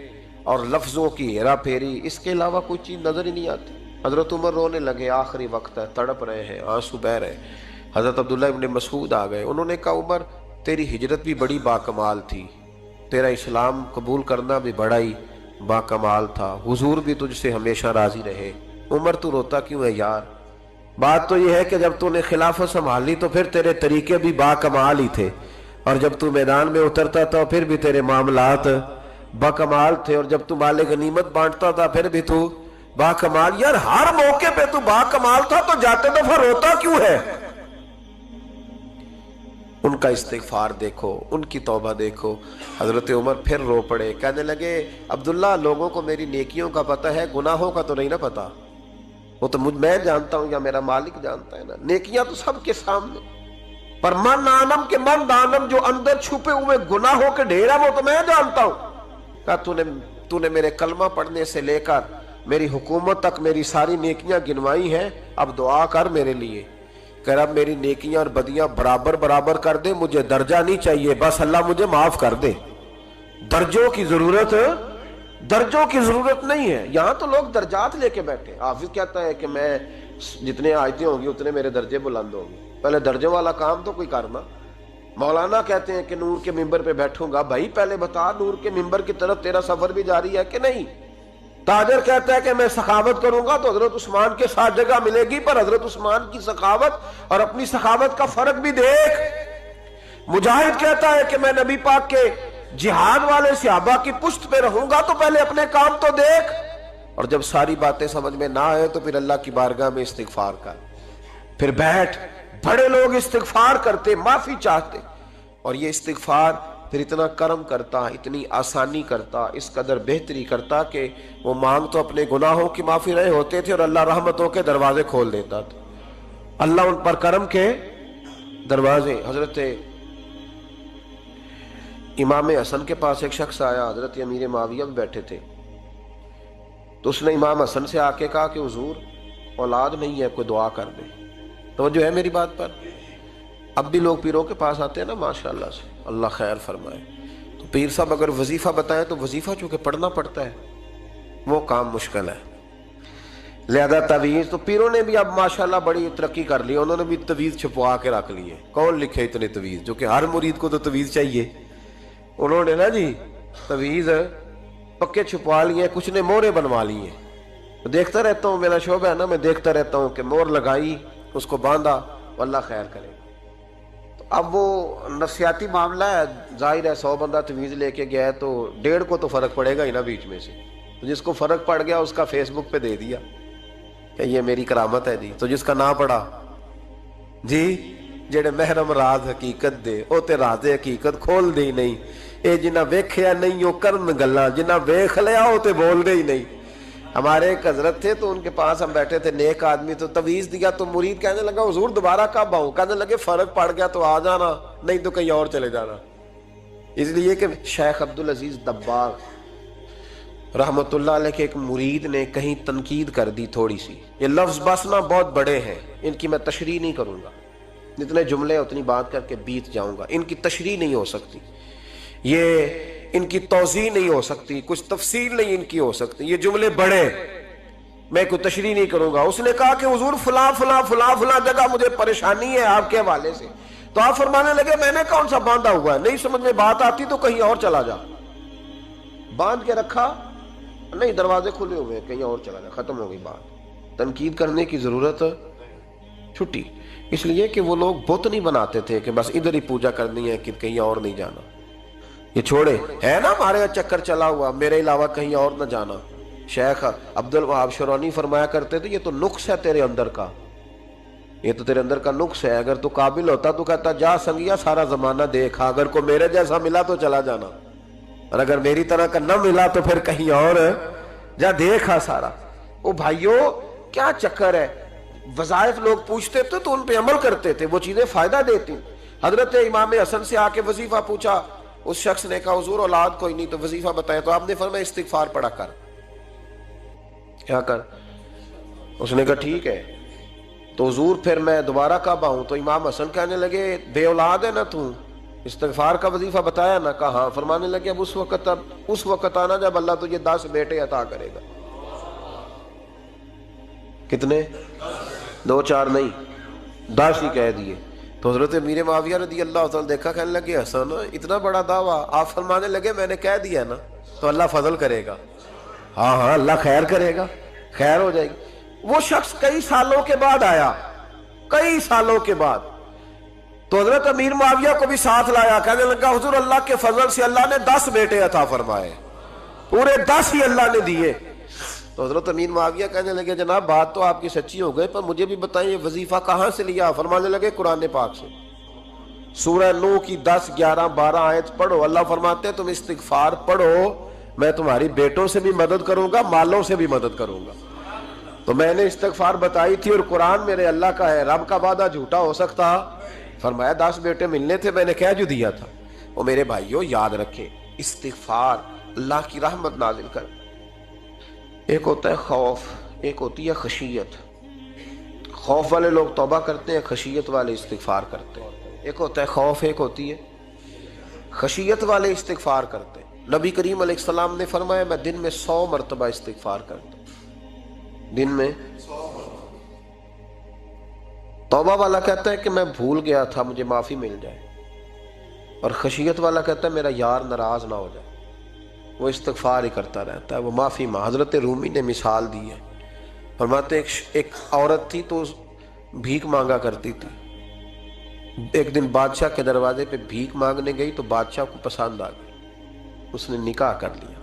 اور لفظوں کی ہیرا پھیری، اس کے علاوہ کوئی چیز نظر ہی نہیں آتی۔ حضرت عمر رونے لگے، آخری وقت ہے، تڑپ رہے ہیں، آنسو بہ رہے ہیں۔ حضرت عبداللہ ابن مسعود آ گئے، انہوں نے کہا عمر تیری ہجرت بھی بڑی باکمال تھی، تیرا اسلام قبول کرنا بھی بڑا ہی باکمال تھا، حضور بھی تجھ سے ہمیشہ راضی رہے۔ عمر تو روتا کیوں ہے یار؟ بات تو یہ ہے کہ جب تو نے خلافت سنبھالی تو پھر تیرے طریقے بھی باکمال ہی تھے، اور جب تو میدان میں اترتا تھا پھر بھی تیرے معاملات باکمال تھے، اور جب تو مال غنیمت بانٹتا تھا پھر بھی تو باکمال۔ یار ہر موقع پہ تو باکمال تھا تو جاتے دفعہ روتا کیوں ہے؟ ان کا استغفار دیکھو، ان کی توبہ دیکھو۔ حضرت عمر پھر رو پڑے، کہنے لگے عبداللہ لوگوں کو میری نیکیوں کا پتہ ہے، گناہوں کا تو نہیں نا پتہ، وہ تو میں جانتا ہوں یا میرا مالک جانتا ہے نا، نیکیاں تو سب کے سامنے، پر من آنم کے من دانم جو اندر چھپے ہوئے گناہوں کے ڈھیر ہیں وہ تو میں جانتا ہوں۔ کہا تو نے میرے کلمہ پڑھنے سے لے کر میری حکومت تک میری ساری نیکیاں گنوائی ہیں، اب دعا کر میرے لیے کہ رب میری نیکیاں اور بدیاں برابر برابر کر دے، مجھے درجہ نہیں چاہیے، بس اللہ مجھے معاف کر دے۔ درجوں کی ضرورت نہیں ہے، یہاں تو لوگ درجات لے کے بیٹھے۔ حافظ کہتا ہے کہ میں جتنے آیتیں ہوں گی اتنے میرے درجے بلند ہوں گے، پہلے درجوں والا کام تو کوئی کرنا۔ مولانا کہتے ہیں کہ نور کے ممبر پہ بیٹھوں گا، بھائی پہلے بتا نور کے ممبر کی طرف تیرا سفر بھی جاری ہے کہ نہیں؟ تاجر کہتا ہے کہ میں سخاوت کروں گا تو حضرت عثمان کے ساتھ جگہ ملے گی، پر حضرت عثمان کی سخاوت اور اپنی سخاوت کا فرق بھی دیکھ۔ مجاہد کہتا ہے کہ میں نبی پاک کے جہاد والے صحابہ کی پشت پہ رہوں گا تو پہلے اپنے کام تو دیکھ، اور جب ساری باتیں سمجھ میں نہ آئے تو پھر اللہ کی بارگاہ میں استغفار کر، پھر بیٹھ۔ بڑے لوگ استغفار کرتے، معافی چاہتے، اور یہ استغفار پھر اتنا کرم کرتا، اتنی آسانی کرتا، اس قدر بہتری کرتا کہ وہ مانگ تو اپنے گناہوں کی معافی رہے ہوتے تھے اور اللہ رحمتوں کے دروازے کھول دیتا تھا، اللہ ان پر کرم کے دروازے۔ حضرت امام حسن کے پاس ایک شخص آیا، حضرت امیر معاویہ بھی بیٹھے تھے، تو اس نے امام حسن سے آ کے کہا کہ حضور اولاد نہیں ہے، کوئی دعا کر دے۔ توجہ ہے میری بات پر؟ اب بھی لوگ پیروں کے پاس آتے ہیں نا ماشاءاللہ سے، اللہ خیر فرمائے، تو پیر صاحب اگر وظیفہ بتائیں تو وظیفہ چونکہ پڑھنا پڑتا ہے وہ کام مشکل ہے، لہذا تعویذ تو پیروں نے بھی اب ماشاءاللہ بڑی ترقی کر لی، انہوں نے بھی تعویذ چھپوا کے رکھ لیے۔ کون لکھے اتنے تعویذ؟ جو کہ ہر مرید کو تو تعویذ چاہیے، انہوں نے نا جی تعویذ پکے چھپوا لیے، کچھ نے مورے بنوا لی ہیں۔ دیکھتا رہتا ہوں، میرا شعبہ ہے نا، میں دیکھتا رہتا ہوں کہ مور لگائی، اس کو باندھا، اللہ خیر کرے۔ اب وہ نفسیاتی معاملہ ہے، ظاہر ہے 100 بندہ تعویذ لے کے گیا ہے تو 1.5 کو تو فرق پڑے گا ہی نا بیچ میں سے، تو جس کو فرق پڑ گیا اس کا فیس بک پہ دے دیا کہ یہ میری کرامت ہے جی، تو جس کا نہ پڑا جی جڑے محرم راز حقیقت دے او تے راز حقیقت کھول دے ہی نہیں، اے جنہ ویکھیا نہیں او کرن گلاں، جنہ ویکھ لیا او تے بول دے ہی نہیں۔ ہمارے ایک حضرت تھے تو ان کے پاس ہم بیٹھے تھے، نیک آدمی، تو تعویذ دیا تو مرید کہنے لگا حضور دوبارہ کب آؤں؟ کہنے لگے فرق پڑ گیا تو آ جانا، نہیں تو کہیں اور چلے جانا۔ اس لیے کہ شیخ عبدالعزیز دباغ رحمت اللہ علیہ کے ایک مرید نے کہیں تنقید کر دی تھوڑی سی، یہ لفظ بس نا بہت بڑے ہیں، ان کی میں تشریح نہیں کروں گا، جتنے جملے اتنی بات کر کے بیت جاؤں گا، ان کی تشریح نہیں ہو سکتی، یہ ان کی توضیح نہیں ہو سکتی، کچھ تفصیل نہیں ان کی ہو سکتی، یہ جملے بڑے، میں کوئی تشریح نہیں کروں گا۔ اس نے کہا کہ حضور فلاں فلاں فلاں فلاں جگہ مجھے پریشانی ہے آپ کے حوالے سے، تو آپ فرمانے لگے میں نے کون سا باندھا ہوا ہے، نہیں سمجھ میں بات آتی تو کہیں اور چلا جا، باندھ کے رکھا نہیں، دروازے کھلے ہوئے، کہیں اور چلا جا، ختم ہو گئی بات۔ تنقید کرنے کی ضرورت چھٹی، اس لیے کہ وہ لوگ بت نہیں بناتے تھے کہ بس ادھر ہی پوجا کرنی ہے کہ کہیں اور نہیں جانا، یہ چھوڑے ہے نا ہمارے چکر چلا ہوا، میرے علاوہ کہیں اور نہ جانا، شیخ عبد الوہاب شرونی فرمایا کرتے تھے یہ تو نقص ہے تیرے اندر کا، یہ تو تیرے اندر کا نقص ہے، اگر تو قابل ہوتا تو کہتا جا سنگیا سارا زمانہ دیکھا، اگر کوئی میرے جیسا ملا تو چلا جانا، اور اگر میری طرح کا نہ ملا تو پھر کہیں اور جا دیکھا سارا۔ او بھائیو کیا چکر ہے، وظائف لوگ پوچھتے تھے تو ان پہ عمل کرتے تھے، وہ چیزیں فائدہ دیتی۔ حضرت امام حسن سے آ کے وظیفہ پوچھا، اس شخص نے کہا حضور اولاد کوئی نہیں تو وظیفہ بتائیں، تو آپ نے فرمایا استغفار پڑھا کر۔ کیا کر؟ اس نے کہا ٹھیک ہے۔ تو حضور پھر میں دوبارہ کب آؤں؟ تو امام حسن کہنے لگے بے اولاد ہے نا تو، استغفار کا وظیفہ بتایا نا؟ کہا ہاں۔ فرمانے لگے اب اس وقت آنا جب اللہ تجھے 10 بیٹے عطا کرے گا۔ کتنے؟ 2 4 نہیں، 10 ہی کہہ دیے۔ تو حضرت امیر معاویہ رضی اللہ تعالیٰ دیکھا، کہنے لگے حسن اتنا بڑا دعویٰ؟ آپ فرمانے لگے میں نے کہہ دیا نا تو اللہ فضل کرے گا، ہاں ہاں اللہ خیر کرے گا، خیر ہو جائے گی۔ وہ شخص کئی سالوں کے بعد آیا، کئی سالوں کے بعد، تو حضرت امیر معاویہ کو بھی ساتھ لایا، کہنے لگا حضور اللہ کے فضل سے اللہ نے 10 بیٹے عطا فرمائے، پورے 10 ہی اللہ نے دیے۔ تو حضرت امیر معاویہ کہنے لگے جناب بات تو آپ کی سچی ہو گئی، پر مجھے بھی بتائیں یہ وظیفہ کہاں سے لیا؟ فرمانے لگے قرآن پاک سے، سورہ نوح کی 10 11 12 آیت پڑھو۔ اللہ فرماتے ہیں تم استغفار پڑھو، میں تمہاری بیٹوں سے بھی مدد کروں گا، مالوں سے بھی مدد کروں گا۔ تو میں نے استغفار بتائی تھی اور قرآن میرے اللہ کا ہے، رب کا وعدہ جھوٹا ہو سکتا؟ فرمایا 10 بیٹے ملنے تھے، میں نے کہہ جو دیا تھا۔ وہ میرے بھائیوں یاد رکھیں، استغفار اللہ کی رحمت نازل کر۔ ایک ہوتا ہے خوف، ایک ہوتی ہے خشیت۔ خوف والے لوگ توبہ کرتے ہیں، خشیت والے استغفار کرتے ہیں۔ ایک ہوتا ہے خوف، ایک ہوتی ہے خشیت والے استغفار کرتے ہیں۔ نبی کریم علیہ السلام نے فرمایا میں دن میں 100 مرتبہ استغفار کرتا ہوں، دن میں۔ توبہ والا کہتا ہے کہ میں بھول گیا تھا مجھے معافی مل جائے، اور خشیت والا کہتا ہے میرا یار ناراض نہ ہو جائے، وہ استغفار ہی کرتا رہتا ہے، وہ معافی حضرت رومی نے مثال دی ہے، فرماتے ہیں ایک عورت تھی تو بھیک مانگا کرتی تھی، ایک دن بادشاہ کے دروازے پہ بھیک مانگنے گئی تو بادشاہ کو پسند آ گئی، اس نے نکاح کر لیا۔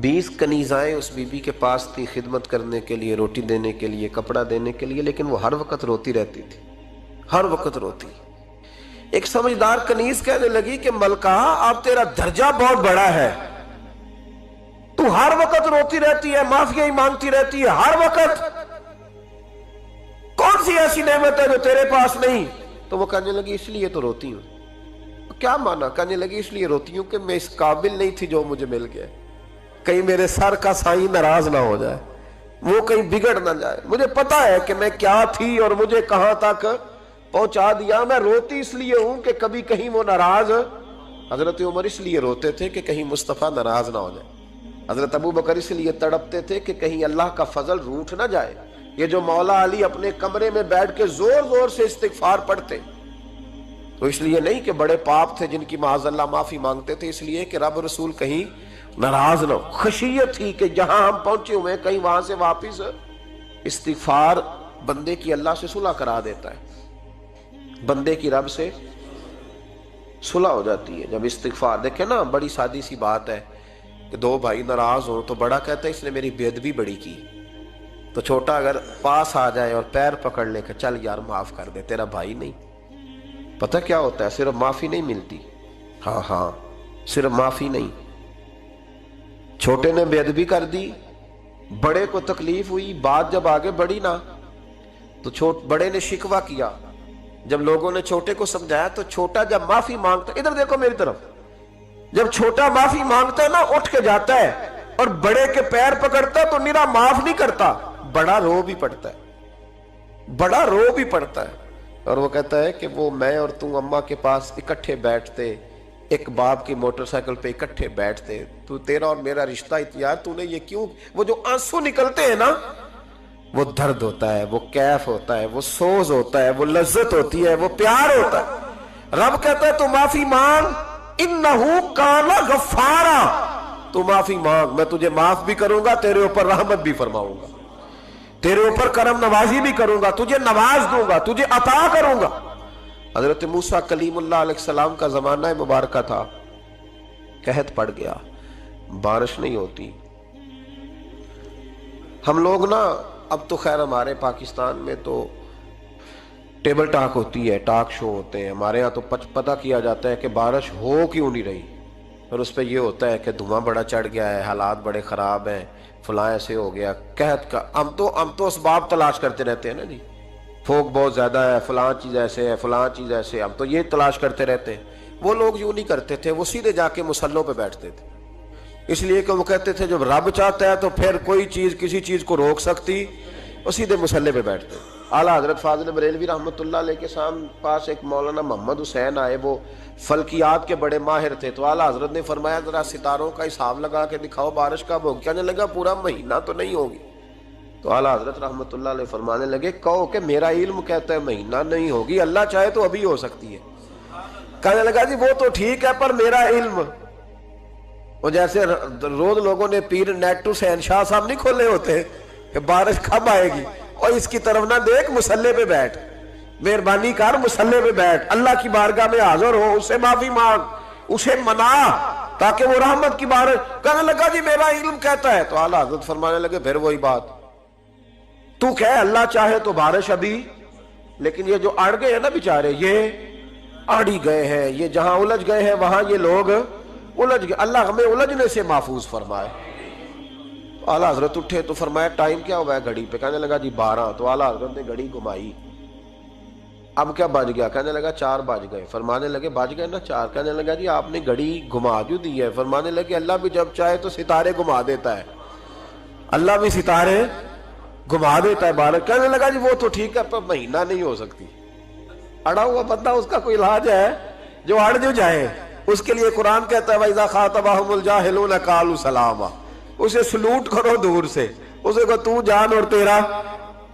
20 کنیزائیں اس بی بی کے پاس تھی خدمت کرنے کے لیے، روٹی دینے کے لیے، کپڑا دینے کے لیے، لیکن وہ ہر وقت روتی رہتی تھی، ہر وقت روتی۔ ایک سمجھدار کنیز کہنے لگی کہ ملکہ اب تیرا درجہ بہت بڑا ہے، تو ہر وقت روتی رہتی ہے، معافیاں ہی مانگتی رہتی ہے ہر وقت، کون سی ایسی نعمت ہے جو تیرے پاس نہیں؟ تو وہ کہنے لگی اس لیے تو روتی ہوں۔ کیا مانا؟ کہنے لگی اس لیے روتی ہوں کہ میں اس قابل نہیں تھی جو مجھے مل گیا، کہیں میرے سر کا سائیں ناراض نہ ہو جائے، وہ کہیں بگڑ نہ جائے، مجھے پتا ہے کہ میں کیا تھی اور مجھے کہاں تک پہنچا دیا، میں روتی اس لیے ہوں کہ کبھی کہیں وہ ناراض۔ حضرت عمر اس لیے روتے تھے کہ کہیں مصطفیٰ ناراض نہ ہو جائے، حضرت ابو بکر اس لیے تڑپتے تھے کہ کہیں اللہ کا فضل روٹھ نہ جائے۔ یہ جو مولا علی اپنے کمرے میں بیٹھ کے زور زور سے استغفار پڑھتے تو اس لیے نہیں کہ بڑے پاپ تھے جن کی معاذ اللہ معافی مانگتے تھے، اس لیے کہ رب رسول کہیں ناراض نہ ہو۔ خشیت ہی کہ جہاں ہم پہنچے ہوئے کہیں وہاں سے واپس۔ استغفار بندے کی اللہ سے صلح کرا دیتا ہے، بندے کی رب سے صلح ہو جاتی ہے جب استغفار۔ دیکھیں نا بڑی سادی سی بات ہے کہ 2 بھائی ناراض ہوں تو بڑا کہتا ہے اس نے میری بے ادبی بڑی کی، تو چھوٹا اگر پاس آ جائے اور پیر پکڑ لے کہ چل یار معاف کر دے، تیرا بھائی نہیں۔ پتہ کیا ہوتا ہے؟ صرف معافی نہیں ملتی، ہاں صرف معافی نہیں، چھوٹے نے بے ادبی کر دی، بڑے کو تکلیف ہوئی، بات جب آگے بڑھی نا تو بڑے نے شکوہ کیا، جب لوگوں نے چھوٹے کو سمجھایا تو چھوٹا جب معافی مانگتا، ادھر دیکھو میری طرف، جب چھوٹا معافی مانگتا ہے نا اٹھ کے جاتا ہے اور بڑے کے پیر پکڑتا ہے تو نرا معاف نہیں کرتا، بڑا رو بھی پڑتا ہے، بڑا رو بھی پڑتا ہے، اور وہ کہتا ہے کہ وہ میں اور تم اماں کے پاس اکٹھے بیٹھتے، ایک باپ کی موٹر سائیکل پہ اکٹھے بیٹھتے، تو تیرا اور میرا رشتہ یار تو نے یہ کیوں؟ وہ جو آنسو نکلتے ہیں نا وہ درد ہوتا ہے، وہ کیف ہوتا ہے، وہ سوز ہوتا ہے، وہ لذت ہوتی ہے، وہ پیار ہوتا ہے۔ رب کہتا ہے تو معافی مانگ، انہو کان غفارا، تو معافی مانگ، میں تجھے معاف بھی کروں گا، تیرے اوپر رحمت بھی فرماؤں گا، تیرے اوپر کرم نوازی بھی کروں گا، تجھے نواز دوں گا، تجھے عطا کروں گا۔ حضرت موسیٰ کلیم اللہ علیہ السلام کا زمانہ مبارکہ تھا، قحط پڑ گیا، بارش نہیں ہوتی، ہم لوگ نا اب تو خیر ہمارے پاکستان میں تو ٹیبل ٹاک ہوتی ہے، ٹاک شو ہوتے ہیں، ہمارے ہاں تو پتہ کیا جاتا ہے کہ بارش ہو کیوں نہیں رہی، اور اس پہ یہ ہوتا ہے کہ دھواں بڑا چڑھ گیا ہے، حالات بڑے خراب ہیں، فلاں ایسے ہو گیا، قحط کا ہم تو اسباب تلاش کرتے رہتے ہیں نا جی، پھوک بہت زیادہ ہے، فلاں چیز ایسے ہے، فلاں چیز ایسے، ہم تو یہ تلاش کرتے رہتے ہیں۔ وہ لوگ یوں نہیں کرتے تھے، وہ سیدھے جا کے مصلوں پہ بیٹھتے تھے، اس لیے کہ وہ کہتے تھے جب رب چاہتا ہے تو پھر کوئی چیز کسی چیز کو روک سکتی، وہ سیدھے مصلے پہ بیٹھتے۔ اعلیٰ حضرت فاضل بریلوی رحمۃ اللہ علیہ کے پاس ایک مولانا محمد حسین آئے، وہ فلکیات کے بڑے ماہر تھے، تو اعلیٰ حضرت نے فرمایا ذرا ستاروں کا حساب لگا کے دکھاؤ بارش کب ہوگی۔ کہنے لگا پورا مہینہ تو نہیں ہوگی۔ تو اعلیٰ حضرت رحمۃ اللہ علیہ فرمانے لگے کہو کہ میرا علم کہتا ہے مہینہ نہیں ہوگی، اللہ چاہے تو ابھی ہو سکتی ہے۔ کہنے لگا جی وہ تو ٹھیک ہے پر میرا علم، وہ جیسے روز لوگوں نے پیر نیٹ ٹو شہنشاہ صاحب نہیں کھولے ہوتے کہ بارش کب آئے گی، اور اس کی طرف نہ دیکھ، مصلے پہ بیٹھ، مہربانی کر مصلے پہ بیٹھ، اللہ کی بارگاہ میں حاضر ہو، اس سے معافی مانگ، اسے منا تاکہ وہ رحمت کی بارش۔ کہنے لگا جی میرا علم کہتا ہے۔ تو اعلیٰ حضرت فرمانے لگے پھر وہی بات، تو کہے اللہ چاہے تو بارش ابھی، لیکن یہ جو اڑ گئے ہیں نا بیچارے، یہ اڑ ہی گئے ہیں، یہ جہاں الجھ گئے ہیں وہاں یہ لوگ الجھ گئے، اللہ ہمیں الجھنے سے محفوظ فرمائے۔ اعلیٰ حضرت اٹھے تو فرمایا ٹائم کیا ہوا ہے گھڑی پہ؟ کہنے لگا جی 12۔ تو اعلیٰ حضرت نے گھڑی گھمائی، اب کیا بج گیا؟ کہنے لگا 4 بج گئے۔ فرمانے لگے بج گئے نا 4؟ کہنے لگا جی آپ نے گھڑی گھما جو دی ہے۔ فرمانے لگے اللہ بھی جب چاہے تو ستارے گھما دیتا ہے، اللہ بھی ستارے گھما دیتا ہے بارش۔ کہنے لگا جی وہ تو ٹھیک ہے پر مہینہ نہیں ہو سکتی۔ اڑا ہوا بندہ اس کا کوئی علاج ہے؟ جو اڑ جو جائے اس کے لیے قرآن کہتا ہے وَإِذَا خَاطَبَهُمُ الْجَاهِلُونَ قَالُوا سَلَامًا، اسے سلوٹ کرو دور سے، اسے کہو تو جان اور تیرا۔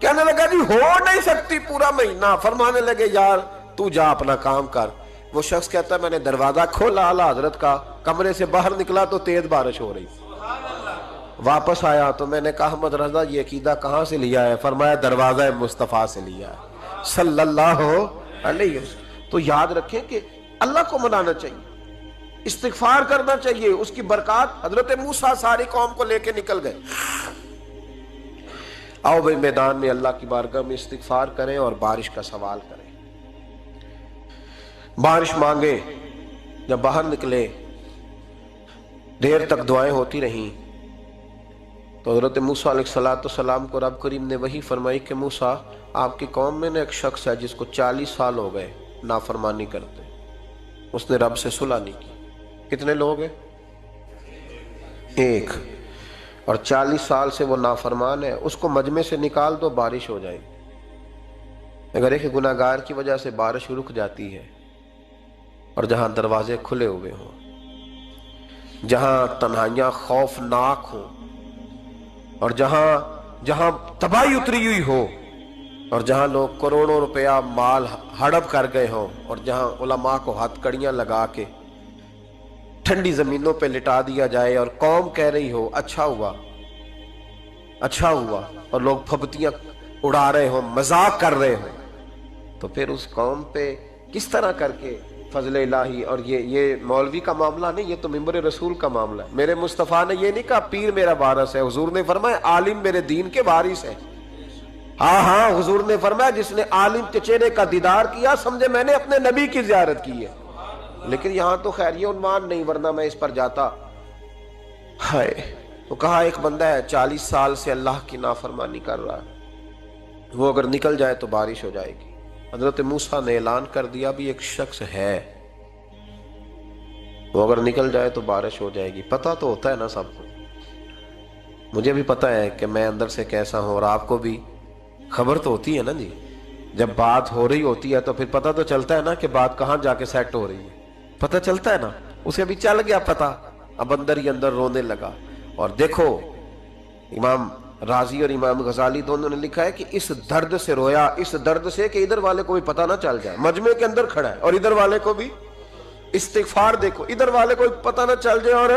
کہنے لگا جی ہو نہیں سکتی پورا مہینہ۔ فرمانے لگے یار تو جا اپنا کام کر۔ وہ شخص کہتا ہے میں نے دروازہ کھولا اعلیٰ حضرت کا، کمرے سے باہر نکلا تو تیز بارش ہو رہی، واپس آیا تو میں نے کہا احمد رضا یہ عقیدہ کہاں سے لیا ہے؟ فرمایا دروازہ مصطفیٰ سے لیا ہے صلی اللہ علیہ وسلم۔ تو یاد رکھیں کہ اللہ کو منانا چاہیے، استغفار کرنا چاہیے، اس کی برکات۔ حضرت موسیٰ ساری قوم کو لے کے نکل گئے۔ آؤ بھائی میدان میں اللہ کی بارگاہ میں استغفار کریں اور بارش کا سوال کریں، بارش مانگیں۔ جب باہر نکلے دیر تک دعائیں ہوتی رہیں تو حضرت موسیٰ علیہ السلام کو رب کریم نے وحی فرمائی کہ موسیٰ آپ کی قوم میں نے ایک شخص ہے جس کو 40 سال ہو گئے نافرمانی کرتے، اس نے رب سے صلح نہیں کی۔ کتنے لوگ ہیں؟ ایک، اور 40 سال سے وہ نافرمان ہے، اس کو مجمع سے نکال دو بارش ہو جائے گی۔ اگر ایک گناہگار کی وجہ سے بارش رک جاتی ہے، اور جہاں دروازے کھلے ہوئے ہوں، جہاں تنہائیاں خوفناک ہوں، اور جہاں تباہی اتری ہوئی ہو، اور جہاں لوگ کروڑوں روپیہ مال ہڑپ کر گئے ہوں، اور جہاں علماء کو ہتھ کڑیاں لگا کے ٹھنڈی زمینوں پہ لٹا دیا جائے اور قوم کہہ رہی ہو اچھا ہوا اچھا ہوا، اور لوگ پھبتیاں اڑا رہے ہوں، مذاق کر رہے ہوں، تو پھر اس قوم پہ کس طرح کر کے فضل الہی۔ اور یہ مولوی کا معاملہ نہیں، یہ تو ممبر رسول کا معاملہ ہے۔ میرے مصطفیٰ نے یہ نہیں کہا پیر میرا وارث ہے، حضور نے فرمایا عالم میرے دین کے وارث ہے۔ ہاں حضور نے فرمایا جس نے عالم کے چہرے کا دیدار کیا سمجھے میں نے اپنے نبی کی زیارت کی ہے۔ لیکن یہاں تو خیر یہ عنوان نہیں، ورنہ میں اس پر جاتا۔ ہائے، تو کہا ایک بندہ ہے 40 سال سے اللہ کی نافرمانی کر رہا ہے، وہ اگر نکل جائے تو بارش ہو جائے گی۔ حضرت موسیٰ نے اعلان کر دیا بھی ایک شخص ہے، وہ اگر نکل جائے تو بارش ہو جائے گی۔ پتہ تو ہوتا ہے نا سب کو، مجھے بھی پتہ ہے کہ میں اندر سے کیسا ہوں، اور آپ کو بھی خبر تو ہوتی ہے نا جی۔ جب بات ہو رہی ہوتی ہے تو پھر پتہ تو چلتا ہے نا کہ بات کہاں جا کے سیٹ ہو رہی ہے، پتہ چلتا ہے نا۔ اسے بھی چل گیا پتہ، اب اندر ہی اندر رونے لگا۔ اور دیکھو امام رازی اور امام غزالی دونوں نے لکھا ہے کہ اس درد سے رویا، اس درد سے کہ ادھر والے کو بھی پتہ نہ چل جائے، مجمع کے اندر کھڑا ہے اور ادھر والے کو بھی استغفار، دیکھو ادھر والے کو پتہ نہ چل جائے اور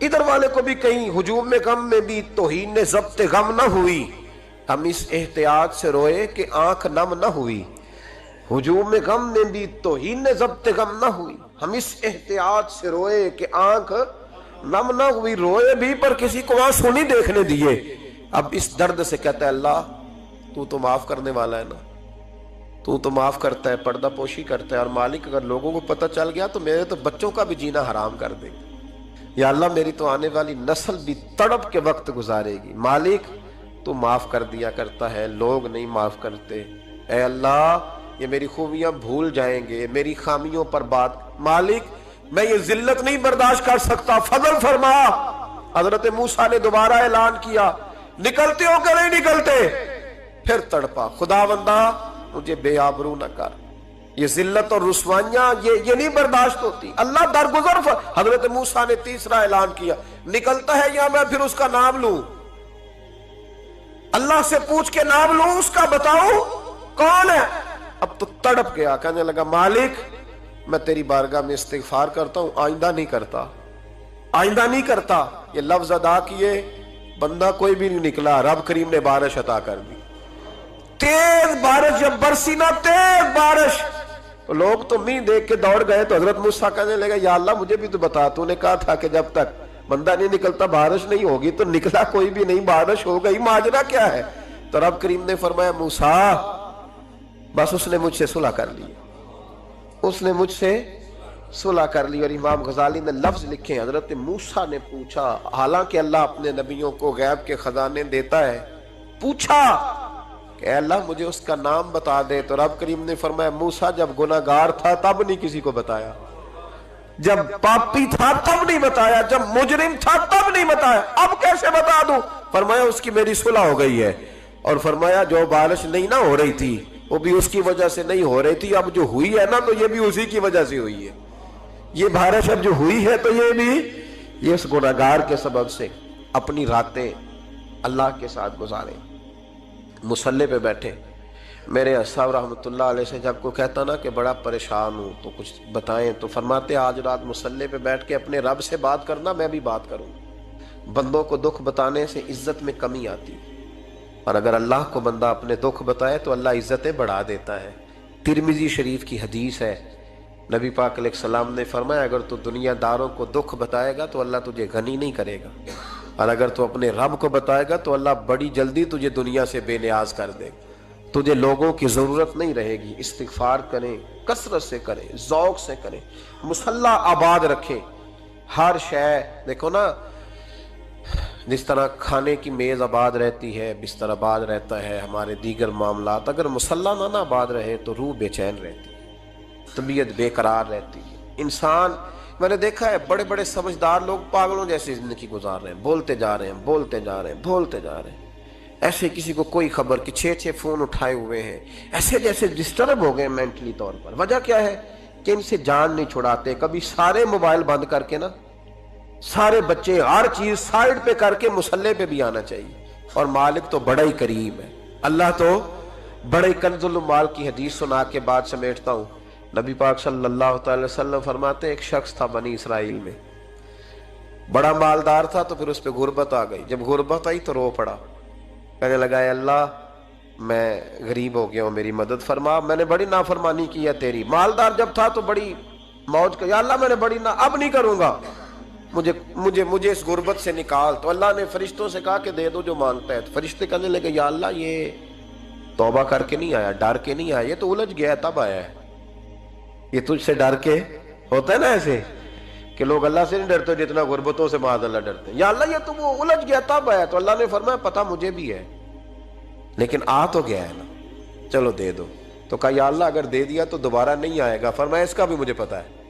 ادھر والے کو بھی کہیں ہجوم میں غم میں بھی توہین نے ضبط غم نہ ہوئی۔ ہم اس احتیاط سے روئے کہ آنکھ نم نہ ہوئی، ہجوم میں غم میں بھی توہین نے ضبط غم نہ ہوئی۔ ہم اس احتیاط سے روئے کہ آنکھ نم نہ ہوئی، روئے بھی پر کسی کو آنسو نہیں دیکھنے دیے۔ اب اس درد سے کہتا ہے اللہ تو تو معاف کرنے والا ہے نا، تو تو معاف کرتا ہے، پردہ پوشی کرتا ہے، اور مالک اگر لوگوں کو پتہ چل گیا تو میرے تو بچوں کا بھی جینا حرام کر دے گا، یا اللہ میری تو آنے والی نسل بھی تڑپ کے وقت گزارے گی، مالک تو معاف کر دیا کرتا ہے، لوگ نہیں معاف کرتے، اے اللہ یہ میری خوبیاں بھول جائیں گے، میری خامیوں پر بات، مالک میں یہ ذلت نہیں برداشت کر سکتا، فضل فرما۔ حضرت موسیٰ نے دوبارہ اعلان کیا، نکلتے ہو کہ نہیں نکلتے؟ پھر تڑپا، خداوندا مجھے بے آبرو نہ کر، یہ ذلت اور رسوائیاں یہ نہیں برداشت ہوتی، اللہ درگزر حضرت موسیٰ نے تیسرا اعلان کیا، نکلتا ہے یا میں پھر اس کا نام لوں؟ اللہ سے پوچھ کے نام لوں اس کا، بتاؤ کون ہے؟ اب تو تڑپ گیا، کہنے لگا مالک میں تیری بارگاہ میں استغفار کرتا ہوں، آئندہ نہیں کرتا، آئندہ نہیں کرتا۔ یہ لفظ ادا کیے، بندہ کوئی بھی نہیں نکلا، رب کریم نے بارش عطا کر دی، تیز بارش جب برسی نا، تیز بارش، تو لوگ تو مین دیکھ کے دوڑ گئے، تو حضرت موسیٰ کہنے لگا یا اللہ مجھے بھی تو بتا، تو نے کہا تھا کہ جب تک بندہ نہیں نکلتا بارش نہیں ہوگی، تو نکلا کوئی بھی نہیں، بارش ہو گئی، ماجرا کیا ہے؟ تو رب کریم نے فرمایا موسیٰ بس اس نے مجھ سے صلح کر لی، اس نے مجھ سے صلح کر لی۔ اور امام غزالی نے لفظ لکھے، حضرت موسیٰ نے پوچھا، حالانکہ اللہ اپنے نبیوں کو غیب کے خزانے دیتا ہے، پوچھا کہ اے اللہ مجھے اس کا نام بتا دے، تو رب کریم نے فرمایا موسیٰ جب گناہگار تھا تب نہیں کسی کو بتایا، جب پاپی تھا تب نہیں بتایا، جب مجرم تھا تب نہیں بتایا، اب کیسے بتا دوں؟ فرمایا اس کی میری صلح ہو گئی ہے، اور فرمایا جو بارش نہیں نہ ہو رہی تھی وہ بھی اس کی وجہ سے نہیں ہو رہی تھی، اب جو ہوئی ہے نا تو یہ بھی اسی کی وجہ سے ہوئی ہے، یہ بارش اب جو ہوئی ہے تو یہ بھی یہ اس گناہگار کے سبب سے۔ اپنی راتیں اللہ کے ساتھ گزاریں، مصلی پہ بیٹھے، میرے صاحب رحمۃ اللہ علیہ سے جب کوئی کہتا نا کہ بڑا پریشان ہوں تو کچھ بتائیں، تو فرماتے آج رات مصلی پہ بیٹھ کے اپنے رب سے بات کرنا، میں بھی بات کروں۔ بندوں کو دکھ بتانے سے عزت میں کمی آتی، اور اگر اللہ کو بندہ اپنے دکھ بتائے تو اللہ عزتیں بڑھا دیتا ہے۔ ترمذی شریف کی حدیث ہے، نبی پاک علیہ السلام نے فرمایا اگر تو دنیا داروں کو دکھ بتائے گا تو اللہ تجھے غنی نہیں کرے گا، اور اگر تو اپنے رب کو بتائے گا تو اللہ بڑی جلدی تجھے دنیا سے بے نیاز کر دے گا، تجھے لوگوں کی ضرورت نہیں رہے گی۔ استغفار کریں، کثرت سے کریں، ذوق سے کریں، مصلی آباد رکھیں، ہر شے دیکھو نا، جس طرح کھانے کی میز آباد رہتی ہے، بستر آباد رہتا ہے، ہمارے دیگر معاملات، اگر مصلی نہ آباد رہے تو روح بے چین رہتی ہے، طبیعت بے قرار رہتی ہے۔ انسان میں نے دیکھا ہے بڑے بڑے سمجھدار لوگ پاگلوں جیسی زندگی گزار رہے ہیں، بولتے جا رہے ہیں، بولتے جا رہے ہیں، بولتے جا رہے ہیں، ایسے کسی کو کوئی خبر کہ 6 فون اٹھائے ہوئے ہیں، ایسے جیسے ڈسٹرب ہو گئے مینٹلی طور پر۔ وجہ کیا ہے کہ ان سے جان نہیں چھڑاتے۔ کبھی سارے موبائل بند کر کے نا، سارے بچے ہر چیز سائیڈ پہ کر کے مصلی پہ بھی آنا چاہیے، اور مالک تو بڑا ہی کریم ہے، اللہ تو بڑا ہی کنز المال کی حدیث سنا کے بعد سمیٹتا ہوں۔ نبی پاک صلی اللہ تعالی وسلم فرماتے ہیں ایک شخص تھا بنی اسرائیل میں، بڑا مالدار تھا، تو پھر اس پہ غربت آ گئی، جب غربت آئی تو رو پڑا، کہنے لگا اے اللہ میں غریب ہو گیا ہوں، میری مدد فرما، میں نے بڑی نافرمانی کی ہے تیری۔ مالدار جب تھا تو بڑی موج کر، یا اللہ میں نے بڑی اب نہیں کروں گا، مجھے اس غربت سے نکال۔ تو اللہ نے فرشتوں سے کہا کہ دے دو جو مانگتا ہے، تو فرشتے کہنے لگے یا اللہ یہ توبہ کر کے نہیں آیا، ڈر کے نہیں آیا، یہ تو الجھ گیا تب آیا ہے، یہ تجھ سے ڈر کے ہوتا ہے نا ایسے کہ لوگ اللہ سے نہیں ڈرتے جتنا غربتوں سے معاذ اللہ ڈرتے ہیں، یا اللہ یہ تو وہ الجھ گیا تب آیا۔ تو اللہ نے فرمایا پتہ مجھے بھی ہے، لیکن آ تو گیا ہے نا، چلو دے دو۔ تو کہا یا اللہ اگر دے دیا تو دوبارہ نہیں آئے گا، فرمایا اس کا بھی مجھے پتہ ہے،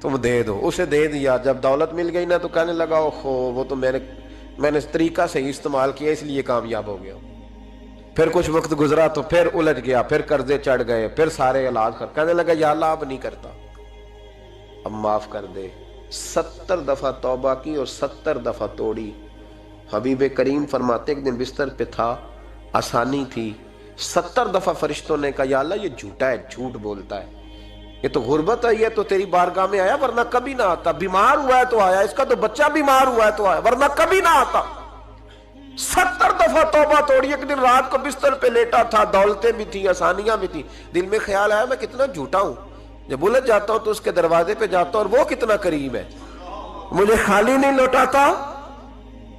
تم دے دو۔ اسے دے دیا، جب دولت مل گئی نا تو کہنے لگا اوہو وہ تو میں نے اس طریقہ سے ہی استعمال کیا اس لیے کامیاب ہو گیا۔ پھر کچھ وقت گزرا تو پھر الجھ گیا، پھر قرضے چڑھ گئے، پھر سارے علاج کر، کہنے لگا یا اللہ اب نہیں کرتا، اب معاف کر دے۔ 70 دفعہ توبہ کی اور 70 دفعہ توڑی۔ حبیب کریم فرماتے ایک دن بستر پہ تھا، آسانی تھی، 70 دفعہ فرشتوں نے کہا یا اللہ یہ جھوٹا ہے، جھوٹ بولتا ہے، یہ تو غربت ہے، یہ تو تیری بارگاہ میں آیا ورنہ کبھی نہ آتا، بیمار ہوا ہے تو آیا، اس کا تو بچہ بیمار ہوا ہے تو آیا ورنہ کبھی نہ آتا۔ 70 دفعہ توبہ توڑی۔ ایک دن رات کو بستر پہ لیٹا تھا، دولتیں بھی تھی، آسانیاں بھی تھی، دل میں خیال آیا میں کتنا جھوٹا ہوں، جب الجھ جاتا ہوں تو اس کے دروازے پہ جاتا ہوں اور وہ کتنا کریم ہے، مجھے خالی نہیں لوٹاتا،